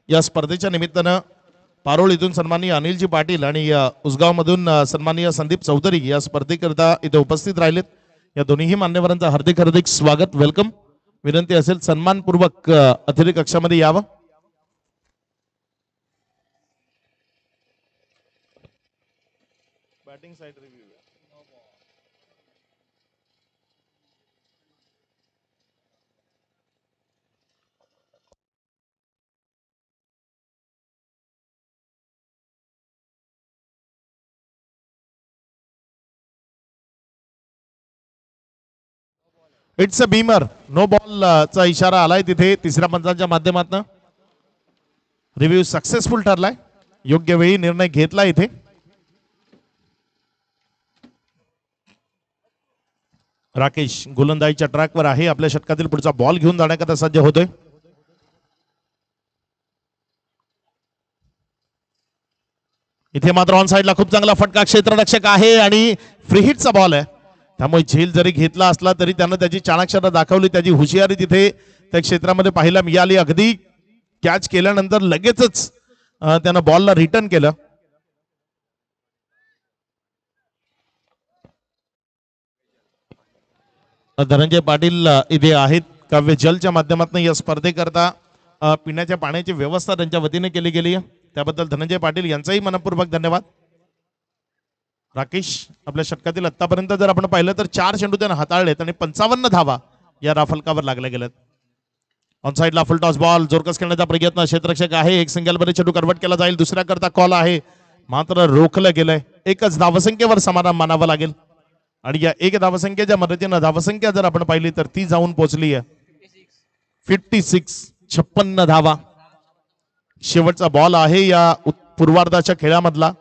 या स्पर्धेच्या निमित्तानं पारोळ इथून सन्माननीय अनिलजी पाटील आणि उसगाव मधून सन्माननीय संदीप चौधरी या स्पर्धेकरता इथे उपस्थित राहिलेत। या दोन्हीही मान्यवरांचं हार्दिक हार्दिक स्वागत वेलकम। विनंती असेल सन्मानपूर्वक अतिथी कक्षामध्ये यावं। Batting side review it's a beamer no ball चा इशारा आलाय तिथे तिसऱ्या पंचांच्या माध्यमातून। रिव्ह्यू सक्सेसफुल ठरलाय योग्य वेळी निर्णय घेतला इथे। राकेश गोलंदाजीच्या ट्रॅकवर आहे आपल्या षटकातील पुढचा बॉल घेऊन जाण्याकरता सज्ज होतोय। इथे मात्र ऑन साइडला खूप चांगला फटका क्षेत्ररक्षक आहे आणि फ्री हिटचा बॉल आहे त्यामुळे झेल जरी घेतला असला तरी त्यानं त्याची चाणक्षता दाखवली त्याची हुशियारी तिथे त्या क्षेत्रामध्ये पाहायला मिळाली। अगदी कॅच केल्यानंतर लगेचच त्यानं बॉलला रिटर्न केलं. धनंजय पाटील इथे आहेत. काव्य जलच्या माध्यमातून या स्पर्धेकरता पिण्याच्या पाण्याची व्यवस्था त्यांच्या वतीने केली गेली आहे. त्याबद्दल धनंजय पाटील यांचाही मनपूर्वक धन्यवाद. राकेश आपल्या षटकातील आतापर्यंत जर आपण पाहिलं तर 4 चेंडू त्यानं हाताळलेत आणि 55 धावा या राफलकावर लागल्या गेल्यात. ऑन साइडला फुल टॉस बॉल जोरकस खेळण्याचा प्रयत्न क्षेत्ररक्षक आहे. एक सिंगल मध्ये चेंडू कन्वर्ट केला जाईल. दुसऱ्या करता कॉल आहे मात्र रोखलं गेलंय. एकच धावसंख्येवर समाधान मानावं लागेल आणि या एक धावसंख्येच्या मदतीनं धावसंख्या जर आपण पाहिली तर ती जाऊन पोहोचली आहे 56 धावा. शेवटचा बॉल आहे या पूर्वार्धाच्या खेळामधला.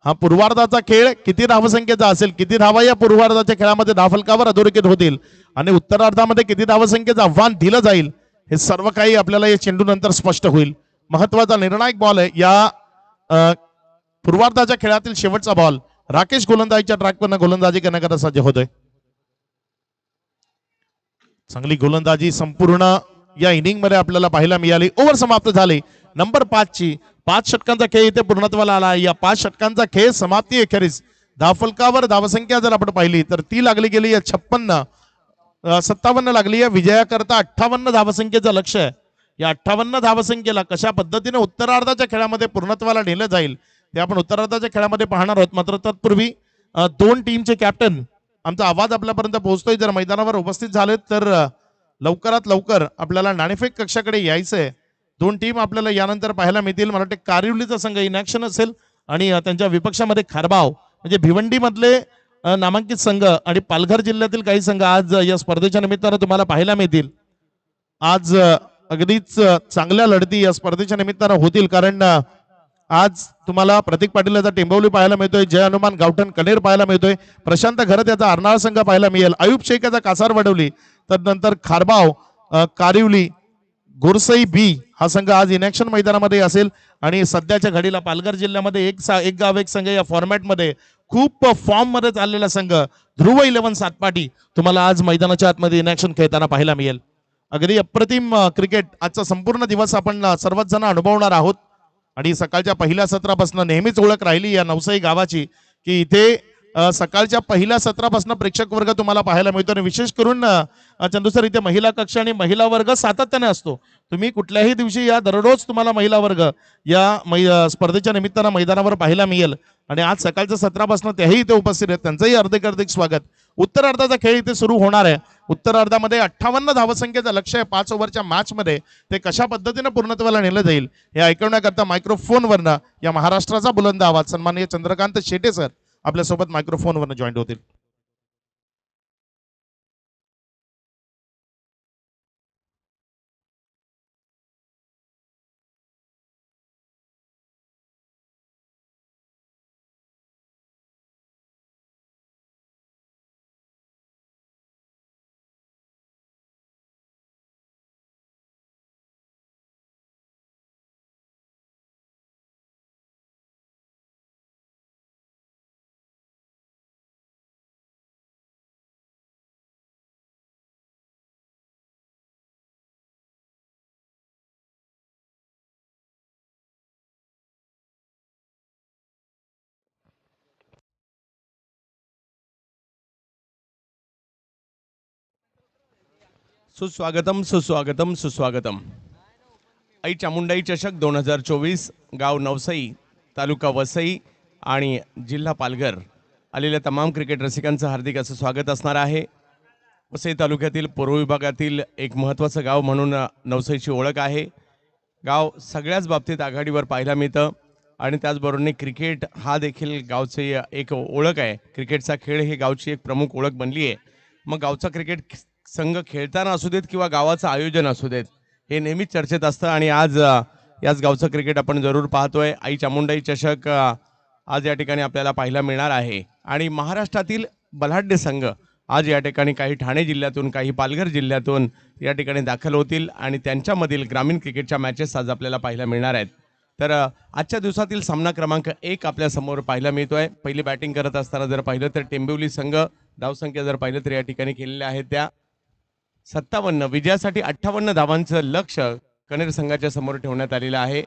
हा पूर्वार्धाचा खेळ किती धावसंख्येचा असेल, किती धावा या पूर्वार्धाच्या खेळामध्ये धावफलकावर अधोरेखित होतील आणि उत्तरार्धामध्ये किती धावसंख्येचं आव्हान दिलं जाईल हे सर्व काही आपल्याला या चेंडू नंतर स्पष्ट होईल. महत्वाचा निर्णायक बॉल आहे या पूर्वार्धाच्या खेळातील शेवटचा बॉल. राकेश गोलंदाजीच्या ट्रॅकवरनं गोलंदाजी करण्याकरता सज्ज होतोय. चांगली गोलंदाजी संपूर्ण या इनिंग मध्ये आपल्याला पाहायला मिळाली. ओव्हर समाप्त झाली नंबर 5 ची. 5 षटकांचा खेळ इथे पूर्णत्वाला आला. या 5 षटकांचा खेळ समाप्ती अखेरीस धावफलकावर धावसंख्या जर आपण पाहिली तर ती लागली गेली 57 लागली आहे. विजयाकरता 58 धावसंख्येचं लक्ष आहे. या 58 धावसंख्येला कशा पद्धतीने उत्तरार्धाच्या खेळामध्ये पूर्णत्वाला नेलं जाईल ते आपण उत्तरार्धाच्या खेळामध्ये पाहणार आहोत. मात्र तत्पूर्वी 2 टीमचे कॅप्टन आमचा आवाज आपल्यापर्यंत पोहोचतोय. जर मैदानावर उपस्थित झालेत तर लवकरात लवकर आपल्याला नाणेफेक कक्षाकडे यायचंय. 2 टीम आपल्याला यानंतर पाहायला मिळतील. मला वाटतं कारिवलीचा संघ इन ऍक्शन असेल आणि त्यांच्या विपक्षामध्ये खारबाव म्हणजे भिवंडी मधले नामांकित संघ आणि पालघर जिल्ह्यातील काही संघ आज या स्पर्धेच्या निमित्तानं तुम्हाला पाहायला मिळतील. आज अगदीच चांगल्या लढती या स्पर्धेच्या निमित्तानं होतील कारण आज तुम्हाला प्रतीक पाटील याचा टेंबवली पाहायला मिळतोय. जय हनुमान गावठण कनेर पाहायला मिळतोय. प्रशांत घरत याचा अर्नाळ संघ पाहायला मिळेल. आयुब शेख याचा कासार वडवली. तदनंतर खारबाव कारिवली गोरसई बी हा संघ आज इनॅक्शन मैदानामध्ये असेल आणि सध्याच्या घडीला पालघर जिल्ह्यामध्ये एक गाव एक संघ या फॉर्मॅटमध्ये खूप फॉर्म मध्ये चाललेला संघ ध्रुव 11 सातपाटी तुम्हाला आज मैदानाच्या आतमध्ये इनॅक्शन खेळताना पाहायला मिळेल. अगदी अप्रतिम क्रिकेट आजचा संपूर्ण दिवस आपण सर्वच जण अनुभवणार आहोत आणि सकाळच्या पहिल्या सत्रापासून नेहमीच ओळख राहिली या नवसाई गावाची की इथे सकाळच्या पहिल्या सत्रापासून प्रेक्षक वर्ग तुम्हाला पाहायला मिळतो आणि विशेष करून चंदू सर इथे महिला कक्ष आणि महिला वर्ग सातत्याने असतो. तुम्ही कुठल्याही दिवशी या दररोज तुम्हाला महिला वर्ग या स्पर्धेच्या निमित्तानं मैदानावर पाहायला मिळेल आणि आज सकाळच्या सत्रापासून तेही इथे उपस्थित आहेत. त्यांचंही हार्दिक स्वागत. उत्तरार्धाचा खेळ इथे सुरू होणार आहे. उत्तरार्धामध्ये 58 धावसंख्येचं लक्ष आहे 5 ओव्हरच्या मॅच मध्ये. ते कशा पद्धतीने पूर्णत्वाला नेलं जाईल हे ऐकवण्याकरता मायक्रोफोनवरनं या महाराष्ट्राचा बुलंद आवाज सन्माननीय चंद्रकांत शेटे सर आपल्यासोबत मायक्रोफोनवरनं जॉईंट होतील. सुस्वागतम सुस्वागतम सुस्वागतम. आई चामुंडाई चषक 2024 गाव नवसई तालुका वसई आणि जिल्हा पालघर आलेल्या तमाम क्रिकेट रसिकांचं हार्दिक असं स्वागत असणार आहे. वसई तालुक्यातील पूर्व विभागातील एक महत्त्वाचं गाव म्हणून नवसईची ओळख आहे. गाव सगळ्याच बाबतीत आघाडीवर पाहायला मिळतं आणि त्याचबरोबरीने क्रिकेट हा देखील गावची एक ओळख आहे. क्रिकेटचा खेळ ही गावची एक प्रमुख ओळख बनली आहे. मग गावचा क्रिकेट संघ खेळताना असू देत किंवा गावाचं आयोजन असू देत हे नेहमीच चर्चेत असतं आणि आज याच गावचं क्रिकेट आपण जरूर पाहतोय. आई चामुंडाई चषक आज या ठिकाणी आपल्याला पाहायला मिळणार आहे आणि महाराष्ट्रातील बलाढ्य संघ आज या ठिकाणी काही ठाणे जिल्ह्यातून काही पालघर जिल्ह्यातून या ठिकाणी दाखल होतील आणि त्यांच्यामधील ग्रामीण क्रिकेटच्या मॅचेस आज आपल्याला पाहायला मिळणार आहेत. तर आजच्या दिवसातील सामना क्रमांक 1 आपल्यासमोर पाहायला मिळतोय. पहिली बॅटिंग करत असताना जर पाहिलं तर टेंबिवली संघ धावसंख्या जर पाहिलं तर या ठिकाणी केलेल्या आहेत त्या 57. विजयासाठी 58 धावांचं लक्ष कनेर संघाच्या समोर ठेवण्यात आलेला आहे.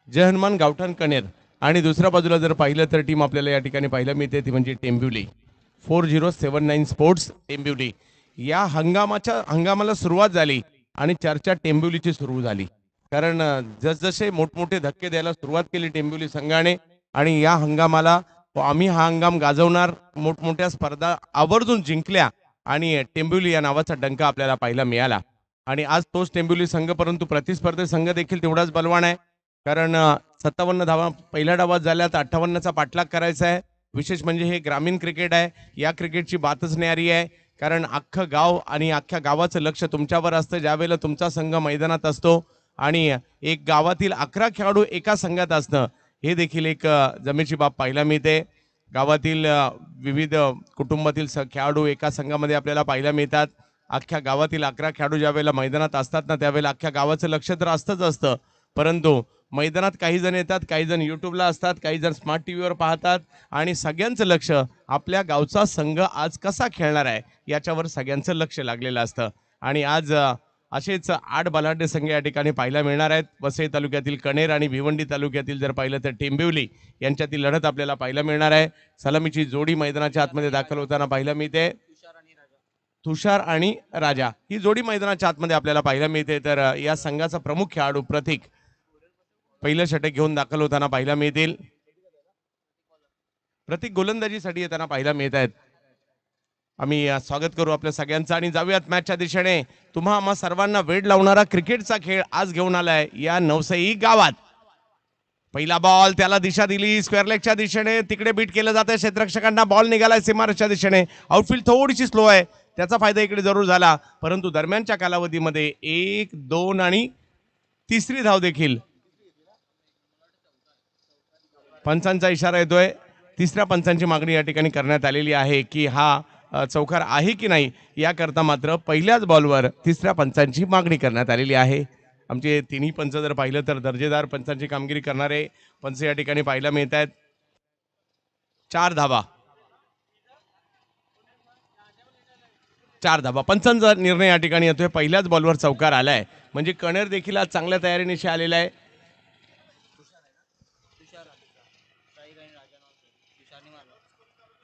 जय हनुमान गावठाण कनेर. आणि दुसऱ्या बाजूला जर पाहिलं तर टीम आपल्याला या ठिकाणी पाहायला मिळते ती म्हणजे टेंबिवली 4079 स्पोर्ट्स टेंबिवली. या हंगामाला सुरुवात झाली आणि चर्चा टेंबिवलीची सुरू झाली. कारण जसजसे मोठमोठे धक्के द्यायला सुरुवात केली टेंबिवली संघाने आणि या हंगामाला आम्ही हा हंगाम गाजवणार, मोठमोठ्या स्पर्धा आवर्जून जिंकल्या आणि टेंबिवली या नावाचा डंका आपल्याला पाहायला मिळाला. आणि आज तोच टेंबिवली संघ, परंतु प्रतिस्पर्धी संघ देखील तेवढाच बलवान आहे. कारण 57 धावा पहिल्या डावात झाल्या तर 58चा पाठलाग करायचा आहे. विशेष म्हणजे हे ग्रामीण क्रिकेट आहे, या क्रिकेटची बातच न्यारी आहे. कारण अख्खं गाव आणि अख्ख्या गावाचं लक्ष तुमच्यावर असतं ज्यावेळेला तुमचा संघ मैदानात असतो. आणि एक गावातील 11 खेळाडू एका संघात असणं हे देखील एक जमेची बाब पाहायला मिळते. गावातील विविध कुटुंबातील खेळाडू एका संघामध्ये आपल्याला पाहायला मिळतात. अख्ख्या गावातील 11 खेळाडू ज्या वेळेला मैदानात असतात ना त्यावेळेला अख्ख्या गावाचं लक्ष तर असतंच असतं, परंतु मैदानात काही जण येतात, काही जण युट्यूबला असतात, काही जण स्मार्ट टीव्हीवर पाहतात आणि सगळ्यांचं लक्ष आपल्या गावचा संघ आज कसा खेळणार आहे याच्यावर सगळ्यांचं लक्ष लागलेलं असतं. आणि आज असेच 8 बलाढ्य संघ या ठिकाणी पाहायला मिळणार आहेत. वसई तालुक्यातील कणेर आणि भिवंडी तालुक्यातील जर पाहिलं तर टेंबिवली यांच्यातील लढत आपल्याला पाहायला मिळणार आहे. सलामीची जोडी मैदानाच्या आतमध्ये दाखल होताना पाहायला मिळते. तुषार आणि राजा ही जोडी मैदानाच्या आतमध्ये आपल्याला पाहायला मिळते. तर या संघाचा प्रमुख खेळाडू प्रतीक पहिलं षटक घेऊन दाखल होताना पाहायला मिळतील. प्रतीक गोलंदाजीसाठी येताना पाहायला मिळत आहेत. आम्ही स्वागत करू आपल्या सगळ्यांचं आणि जाऊयात मॅचच्या दिशेने. तुम्हा आम्हा सर्वांना वेड लावणारा क्रिकेटचा खेळ आज घेऊन आलाय या नवसई गावात. पहिला बॉल, त्याला दिशा दिली स्क्वेअर लेगच्या दिशेने, तिकडे बीट केलं जातं क्षेत्ररक्षकांना. बॉल निघालाय सीमारेषच्या दिशेने. आउटफील्ड थोडीशी स्लो आहे, त्याचा फायदा इकडे जरूर झाला, परंतु दरम्यानच्या कालावधीमध्ये 1, 2 आणि तिसरी धाव देखील. पंचांचा इशारा येतोय. तिसऱ्या पंचांची मागणी या ठिकाणी करण्यात आलेली आहे की हा चौकार आहे की नाही याकरता मात्र पहिल्याच बॉलवर तिसऱ्या पंचांची मागणी करण्यात आलेली आहे. आमचे तिन्ही पंच जर पाहिलं तर दर्जेदार पंचांची कामगिरी करणारे पंच या ठिकाणी पाहायला मिळत आहेत. 4 धावा, 4 धावा पंचांचा निर्णय या ठिकाणी येतोय. पहिल्याच बॉलवर चौकार आलाय म्हणजे कणेर देखील आज चांगल्या तयारीनिशी आलेला आहे.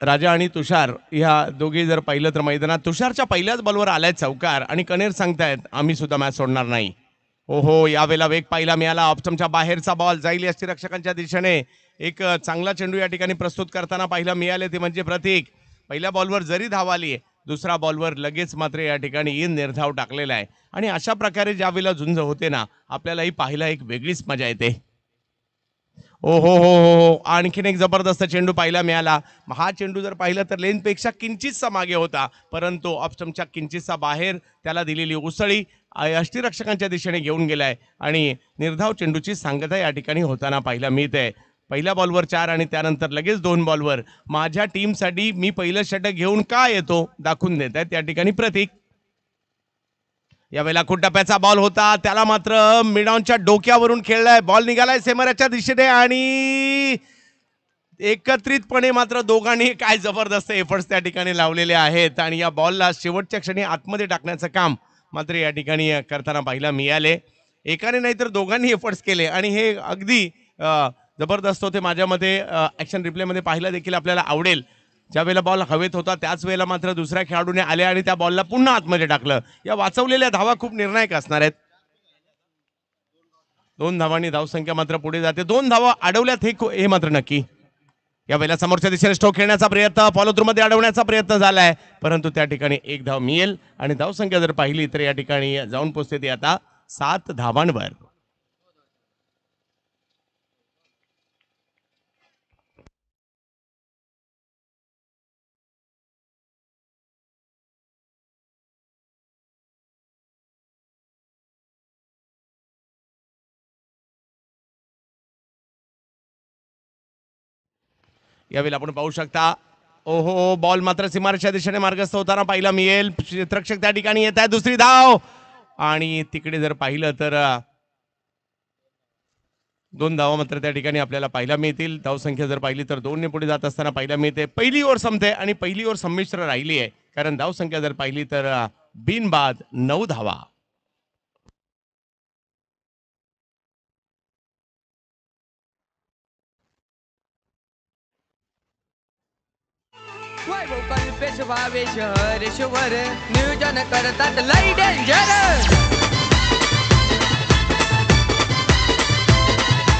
राजा आणि तुषार ह्या दोघे जर पाहिलं तर मैदानात तुषारच्या पहिल्याच बॉलवर आलाय चौकार आणि कणेर सांगतायत आम्ही सुद्धा मॅच सोडणार नाही. ओहो, यावेळेला वेग पाहायला मिळाला. ऑप्शनच्या बाहेरचा बॉल जाईल यष्टीरक्षकांच्या दिशेने. एक चांगला चेंडू या ठिकाणी प्रस्तुत करताना पाहायला मिळाले ते म्हणजे प्रतीक. पहिल्या बॉलवर जरी धाव आली, दुसरा बॉलवर लगेच मात्र या ठिकाणी इन निर्धाव टाकलेला आहे. आणि अशा प्रकारे ज्यावेळेला झुंज होते ना आपल्यालाही पाहायला एक वेगळीच मजा येते. ओ हो हो हो, आणखीन एक जबरदस्त चेंडू पाहायला मिळाला. हा चेंडू जर पाहिलं तर लेनपेक्षा किंचितसा मागे होता, परंतु ऑप्शनच्या किंचितसा बाहेर त्याला दिलेली उसळी यष्टीरक्षकांच्या दिशेने घेऊन गेलाय आणि निर्धाव चेंडूची सांगता या ठिकाणी होताना पाहायला मिळते. पहिल्या बॉलवर 4 आणि त्यानंतर लगेच 2 बॉलवर माझ्या टीमसाठी मी पहिलं षटक घेऊन का येतो दाखवून देत आहेत त्या ठिकाणी प्रतीक. यावेळेला खूप टप्प्याचा बॉल होता, त्याला मात्र मिडॉनच्या डोक्यावरून खेळलाय. बॉल निघालाय सेमराच्या दिशेने आणि एकत्रितपणे मात्र दोघांनी काय जबरदस्त एफर्ट्स त्या ठिकाणी लावलेले आहेत आणि या बॉलला शेवटच्या क्षणी आतमध्ये टाकण्याचं काम मात्र या ठिकाणी करताना पाहायला मिळाले. एकाने नाही तर दोघांनी एफर्ट्स केले आणि हे अगदी जबरदस्त होते. माझ्या मते ॲक्शन रिप्लेमध्ये पाहायला देखील आपल्याला आवडेल. ज्या वेळेला बॉल हवेत होता त्याच वेळेला मात्र दुसऱ्या खेळाडूने आले आणि त्या बॉलला पुन्हा आतमध्ये टाकलं. या वाचवलेल्या धावा खूप निर्णायक असणार आहेत. 2 धावांनी धावसंख्या मात्र पुढे जाते. 2 धावा अडवल्यात हे मात्र नक्की. यावेळेला समोरच्या दिशेने स्ट्रोक खेळण्याचा प्रयत्न, फॉलो थ्रू मध्ये अडवण्याचा प्रयत्न झालाय, परंतु त्या ठिकाणी 1 धाव मिळेल आणि धावसंख्या जर पाहिली तर या ठिकाणी जाऊन पोहोचते ती आता 7 धावांवर. यावेळी आपण पाहू शकता ओहो, बॉल मात्र सीमारेषच्या दिशेने मार्गस्थ होताना पाहायला मिळेल. क्षेत्ररक्षक त्या ठिकाणी येत आहे. दुसरी धाव आणि तिकडे जर पाहिलं तर 2 धावा मात्र त्या ठिकाणी आपल्याला पाहायला मिळतील. धावसंख्या जर पाहिली तर 2 ने पुढे जात असताना पाहायला मिळते. पहिली ओव्हर संपते आणि पहिली ओव्हर संमिश्र राहिली आहे कारण धावसंख्या जर पाहिली तर बिनबाद 9 धावा. वैभव कल्पेश भावेश हरेश्वर नियोजन करतात लई डेंजर.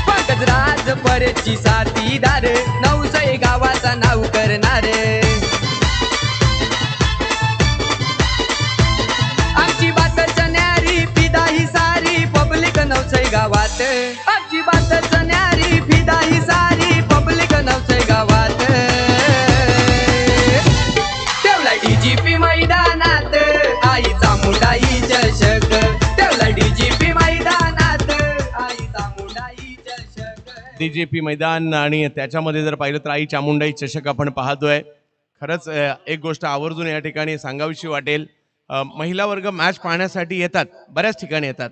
पंकजराज परेची साथीदार नवसई गावाचा नाव करणारे. आमची बातच न्यारी फिदा ही सारी पब्लिक नवसई गावात. आमची बातच न्यारी फिदा ही सारी पब्लिक नवसई गावात. डीजीपी मैदानात आईचा मुंडाई चषक. ठेवला डीजीपी मैदानात आईचा मुंडाई चषक. डीजीपी मैदान आणि त्याच्यामध्ये जर पाहिलं तर आई चामुंडाई चषक आपण पाहतोय. खरंच एक गोष्ट आवर्जून या ठिकाणी सांगावीशी वाटेल. महिला वर्ग मॅच पाहण्यासाठी येतात, बऱ्याच ठिकाणी येतात,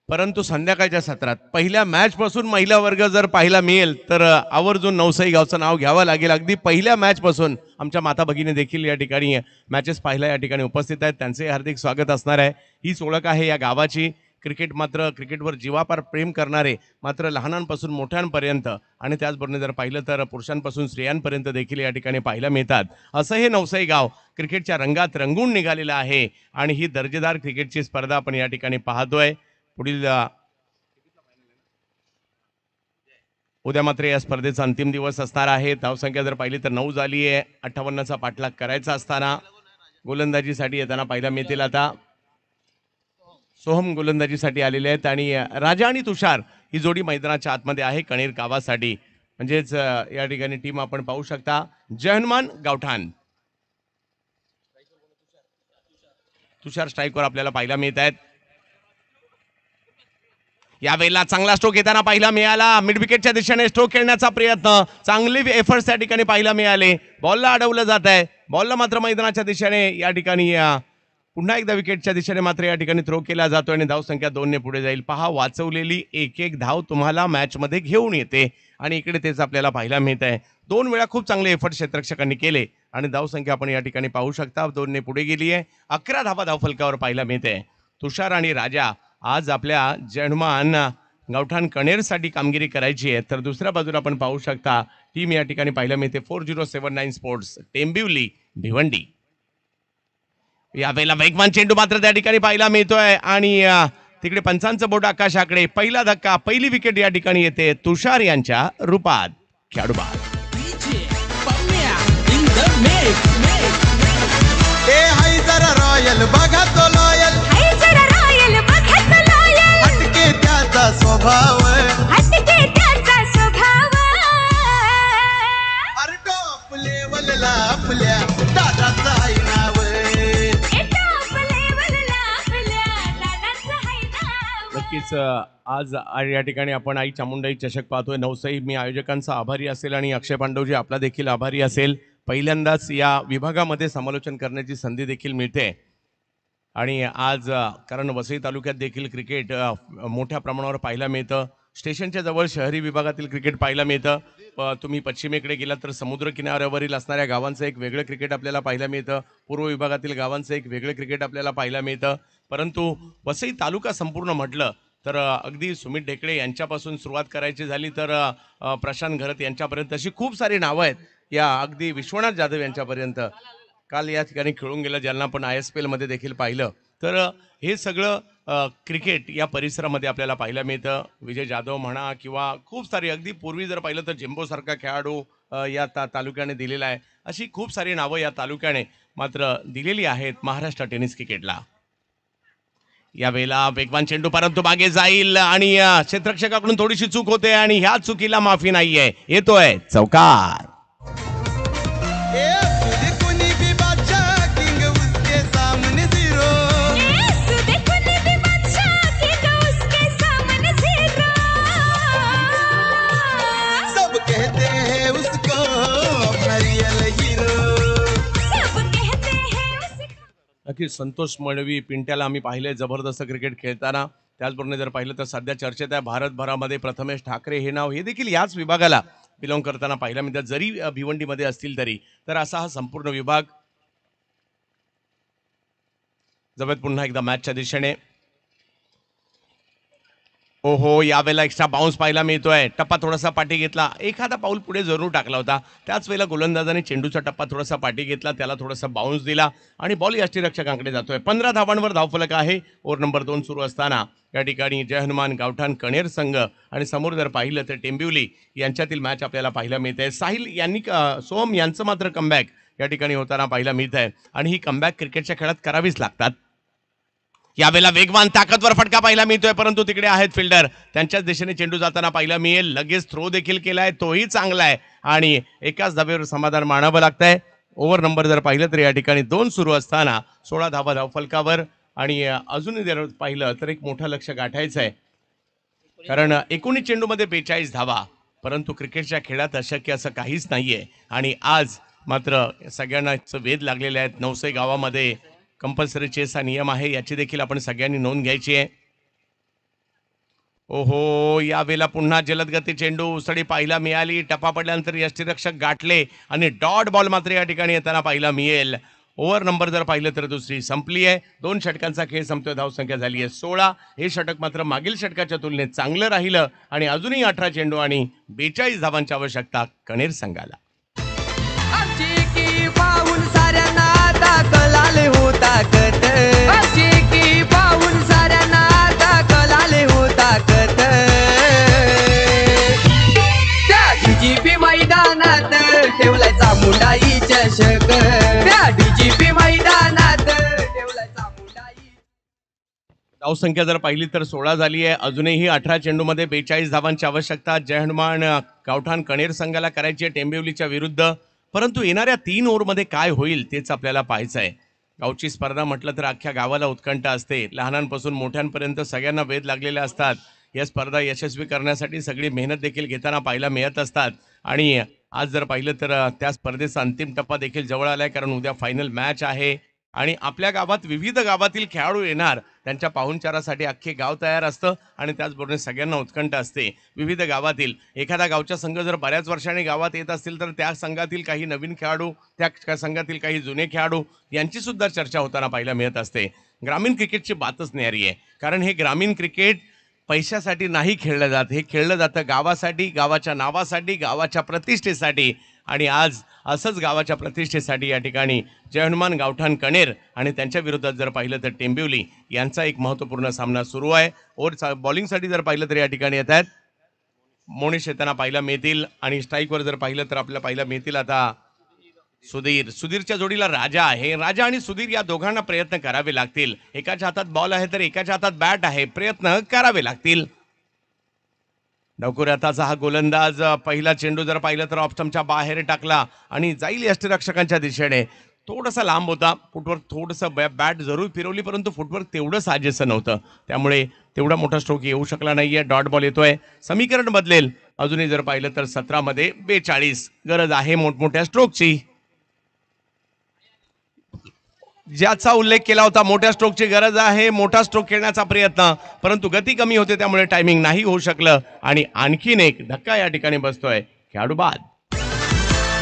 परंतु संध्याकाळच्या सत्रात पहिल्या मॅच पासून महिला वर्ग जर पाहायला मिळेल तर आवर्जून नवसई गावचं नाव घ्यावं लागेल. अगदी पहिल्या मॅच पासून आमच्या माता भगिनी देखील या ठिकाणी मॅचेस पाहायला या ठिकाणी उपस्थित आहेत. त्यांचे हार्दिक स्वागत असणार आहे. हीच ओळख आहे या गावाची. क्रिकेटवर जीवापार प्रेम करणारे मात्र लहानांपासून मोठ्यांपर्यंत आणि त्याचबरोबर जर पाहिलं तर पुरुषांपासून स्त्रियांपर्यंत देखील या ठिकाणी पाहायला मिळतात. असं हे नवसई गाव क्रिकेटच्या रंगात रंगून निघालेलं आहे आणि ही दर्जेदार क्रिकेटची स्पर्धा आपण या ठिकाणी पाहतोय. पुढील उद्या मात्र या स्पर्धेचा अंतिम दिवस असणार आहे. धावसंख्या जर पाहिली तर 9 झाली आहे. 58चा पाठलाग करायचा असताना गोलंदाजीसाठी येताना पाहायला मिळतील. आता सोहम गोलंदाजीसाठी आलेले आहेत आणि राजा आणि तुषार ही जोडी मैदानाच्या आतमध्ये आहे कणेर गावासाठी. म्हणजेच या ठिकाणी टीम आपण पाहू शकता. जय हनुमान गावठाण तुषार स्ट्राईकवर आपल्याला पाहायला मिळत आहेत. यावेळेला चांगला स्ट्रोक येताना पाहायला मिळाला. मिड विकेटच्या दिशेने स्ट्रोक खेळण्याचा प्रयत्न, चांगले एफर्ट्स त्या ठिकाणी पाहायला मिळाले. बॉलला अडवलं जात आहे. बॉलला मात्र मैदानाच्या दिशेने या ठिकाणी पुन्हा एकदा विकेटच्या दिशेने मात्र या ठिकाणी थ्रो केला जातो आणि धावसंख्या 2 ने पुढे जाईल. पहा, वाचवलेली एक एक धाव तुम्हाला मॅचमध्ये घेऊन येते आणि इकडे तेच आपल्याला पाहायला मिळत आहे. 2 वेळा खूप चांगले एफर्ट क्षेत्ररक्षकांनी केले आणि धावसंख्या आपण या ठिकाणी पाहू शकता 2 ने पुढे गेली आहे. 11 धावा धावफलकावर पाहायला मिळते. तुषार आणि राजा आज आपल्या जय हनुमान गावठाण कणेरसाठी कामगिरी करायची आहे. तर दुसऱ्या बाजूला आपण पाहू शकता टीम या ठिकाणी पाहायला मिळते 4079 स्पोर्ट्स टेंबिवली भिवंडी. यावेळेला वेगवान चेंडू मात्र त्या ठिकाणी पाहायला मिळतोय आणि तिकडे पंचांचं बोट आकाशाकडे. पहिला धक्का, पहिली विकेट या ठिकाणी येते तुषार यांच्या रूपात. खेळाडू बाद. ए हाय जरा रॉयल बघा तो लॉयल, हटके त्याचा स्वभाव, अरे टॉप लेवलला आपल्या दादाचं आहे नाव. नक्कीच आज या ठिकाणी आपण आई चामुंडाई चषक पाहतोय. नवसई मी आयोजकांचा आभारी असेल आणि अक्षय पांडवजी आपला देखील आभारी असेल. पहिल्यांदाच या विभागामध्ये समालोचन करण्याची संधी देखील मिळते आणि आज कारण वसई तालुक्यात देखील क्रिकेट मोठ्या प्रमाणावर पाहायला मिळतं. स्टेशनच्या जवळ शहरी विभागातील क्रिकेट पाहायला मिळतं. तुम्ही पश्चिमेकडे गेलात तर समुद्र किनाऱ्यावरील असणाऱ्या गावांचं एक वेगळं क्रिकेट आपल्याला पाहायला मिळतं. पूर्व विभागातील गावांचं एक वेगळं क्रिकेट आपल्याला पाहायला मिळतं. परंतु वसई तालुका संपूर्ण म्हटलं तर अगदी सुमित ढेकळे यांच्यापासून सुरुवात करायची झाली तर प्रशांत घरत यांच्यापर्यंत अशी खूप सारी नावं आहेत. या अगदी विश्वनाथ जाधव यांच्यापर्यंत काल या ठिकाणी खेळून गेलं, ज्यांना आपण ISPL मध्ये देखील पाहिलं. तर हे सगळं क्रिकेट या परिसरामध्ये आपल्याला पाहायला मिळतं. विजय जाधव म्हणा किंवा खूप सारी, अगदी पूर्वी जर पाहिलं तर जिम्बोसारखा खेळाडू या तालुक्याने दिलेला आहे. अशी खूप सारी नावं या तालुक्याने मात्र दिलेली आहेत महाराष्ट्र टेनिस क्रिकेटला. यावेळेला वेगवान चेंडू परंतु मागे जाईल आणि क्षेत्ररक्षकाकडून थोडीशी चूक होते आणि ह्या चुकीला माफी नाहीये. येतोय चौकार. नक्कीच संतोष मळवी पिंट्याला आम्ही पाहिले जबरदस्त क्रिकेट खेळताना. त्याचबरोबर जर पाहिलं तर सध्या चर्चेत आहे भारतभरामध्ये प्रथमेश ठाकरे हे नाव, हे देखील याच विभागाला बिलॉंग करताना पाहायला मिळतात. जरी भिवंडीमध्ये असतील तरी तर असा हा संपूर्ण विभाग जवळ पुन्हा एकदा मॅचच्या दिशेने. ओहो, यावेळेला एक्स्ट्रा बाउन्स पाहायला मिळतोय. टप्पा थोडासा पाठी घेतला, एखादा पाऊल पुढे जरूर टाकला होता. त्याच वेळेला गोलंदाजाने चेंडूचा टप्पा थोडासा पाठी घेतला, त्याला थोडासा बाउन्स दिला आणि बॉल यष्टीरक्षकांकडे जातोय. 15 धावांवर धावफलक आहे. ओव्हर नंबर 2 सुरू असताना या ठिकाणी जय हनुमान गावठाण कणेर संघ आणि समोर जर पाहिलं तर टेंबिवली यांच्यातील मॅच आपल्याला पाहायला मिळते. साहिल यांनी सोहम यांचं मात्र कमबॅक या ठिकाणी होताना पाहायला मिळत आहे आणि ही कमबॅक क्रिकेटच्या खेळात करावीच लागतात. यावेळेला वेगवान ताकदवर फटका पाहायला मिळतोय, परंतु तिकडे आहेत फिल्डर, त्यांच्याच दिशेने चेंडू जाताना पाहायला मिळेल. लगेच थ्रो देखील केलाय, तोही चांगला आहे आणि एकाच धाब्यावर समाधान मानावं लागतंय. ओव्हर नंबर जर पाहिलं तर या ठिकाणी 2 सुरू असताना 16 धावा धावफलकावर आणि अजूनही जर पाहिलं तर एक मोठं लक्ष गाठायचं आहे, कारण 19 चेंडूमध्ये 42 धावा, परंतु क्रिकेटच्या खेळात अशक्य असं काहीच नाहीये. आणि आज मात्र सगळ्यांनाच वेध लागलेले आहेत. नवसई गावामध्ये कंपल्सरी चेस हा नियम आहे, याची देखील आपण सगळ्यांनी नोंद घ्यायची आहे. ओहो, यावेळेला पुन्हा जलदगती चेंडू उसळी पाहायला मिळाली. टप्पा पडल्यानंतर यष्टीरक्षक गाठले आणि डॉट बॉल मात्र या ठिकाणी येताना पाहायला मिळेल. ओव्हर नंबर जर पाहिलं तर दुसरी संपली आहे. 2 षटकांचा खेळ संपतोय, धावसंख्या झाली आहे 16. हे षटक मात्र मागील षटकाच्या तुलनेत चांगलं राहिलं आणि अजूनही 18 चेंडू आणि 42 धावांची आवश्यकता कणेर संघाला. आमची की पाहून साऱ्यांना आता कलाले हो ताकद. आमची की पाहून साऱ्यांना आता कलाले हो ताकद. त्या डीजीपी मैदानात ठेवलाय चामुंडाई चषक. त्या डीजीपी मैदानात ठेवलाय चामुंडाई. धावसंख्या जर पाहिली तर 16 झाली आहे. अजूनही 18 चेंडूमध्ये 42 धावांची आवश्यकता जय हनुमान गावठाण कणेर संघाला करायची आहे टेंबिवलीच्या विरुद्ध. परंतु येणाऱ्या 3 ओव्हरमध्ये काय होईल तेच आपल्याला पाहायचं आहे. गावची स्पर्धा म्हटलं तर अख्ख्या गावाला उत्कंठा असते. लहानांपासून मोठ्यांपर्यंत सगळ्यांना वेध लागलेले असतात. या स्पर्धा यशस्वी करण्यासाठी सगळी मेहनत देखील घेताना पाहायला मिळत असतात. आणि आज जर पाहिलं तर त्या स्पर्धेचा अंतिम टप्पा देखील जवळ आलाय, कारण उद्या फायनल मॅच आहे आणि आपल्या गावात विविध गावातील खेळाडू येणार. त्यांच्या पाहुणचारासाठी अख्खे गाव तयार असतं आणि त्याचबरोबर सगळ्यांना उत्कंठ असते. विविध गावातील एखादा गावचा संघ जर बऱ्याच वर्षांनी गावात येत असतील तर त्या संघातील काही नवीन खेळाडू, त्या संघातील काही जुने खेळाडू यांची सुद्धा चर्चा होताना पाहायला मिळत असते. ग्रामीण क्रिकेटची बातच न्यारी आहे, कारण हे ग्रामीण क्रिकेट पैशासाठी नाही खेळलं जात. हे खेळलं जातं गावासाठी, गावाच्या नावासाठी, गावाच्या प्रतिष्ठेसाठी. आणि आज असंच गावाच्या प्रतिष्ठेसाठी या ठिकाणी जय हनुमान गावठाण कणेर आणि त्यांच्या विरोधात जर पाहिलं तर टेंबिवली यांचा एक महत्त्वपूर्ण सामना सुरू आहे. ओव्हर बॉलिंगसाठी जर पाहिलं तर या ठिकाणी येत आहेत मोनिश येताना पाहायला मिळतील आणि स्ट्राईकवर जर पाहिलं तर आपल्याला पाहायला मिळतील आता सुधीरच्या जोडीला राजा आहे. राजा आणि सुधीर या दोघांना प्रयत्न करावे लागतील. एकाच्या हातात बॉल आहे तर एकाच्या हातात बॅट आहे, प्रयत्न करावे लागतील. नवकुऱ्याताचा हा गोलंदाज पहिला चेंडू जर पाहिलं तर ऑफस्टंपच्या बाहेर टाकला आणि जाईल यष्टीरक्षकांच्या दिशेने. थोडासा लांब होता, फुटवर्क थोडंसं बॅट जरूर फिरवली, परंतु फुटवर्क तेवढं साजेसं नव्हतं, त्यामुळे तेवढा मोठा स्ट्रोक येऊ शकला नाहीये. डॉट बॉल येतोय. समीकरण बदलेल. अजूनही जर पाहिलं तर 17 मध्ये 42 गरज आहे मोठमोठ्या स्ट्रोकची. ज्याचा उल्लेख केला होता, मोठ्या स्ट्रोकची गरज आहे, मोठा स्ट्रोक खेळण्याचा प्रयत्न, परंतु गती कमी होते त्यामुळे टायमिंग नाही होऊ शकलं आणि आणखीन एक धक्का या ठिकाणी बसतोय. खेळाडू बाद.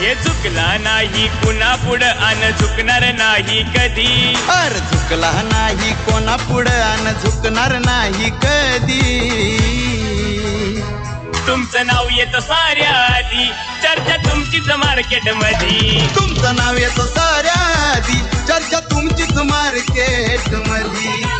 हे झुकला नाही पुन्हा पुढं अन झुकणार नाही कधी. अर झुकला नाही कोणा पुढं अन झुकणार नाही कधी. तुमचं नाव येतं साऱ्या आधी, चर्चा तुमचीच मार्केट मध्ये. तुमचं नाव येतं साऱ्या आधी, चर्चा तुमचीच मार्केट मध्ये.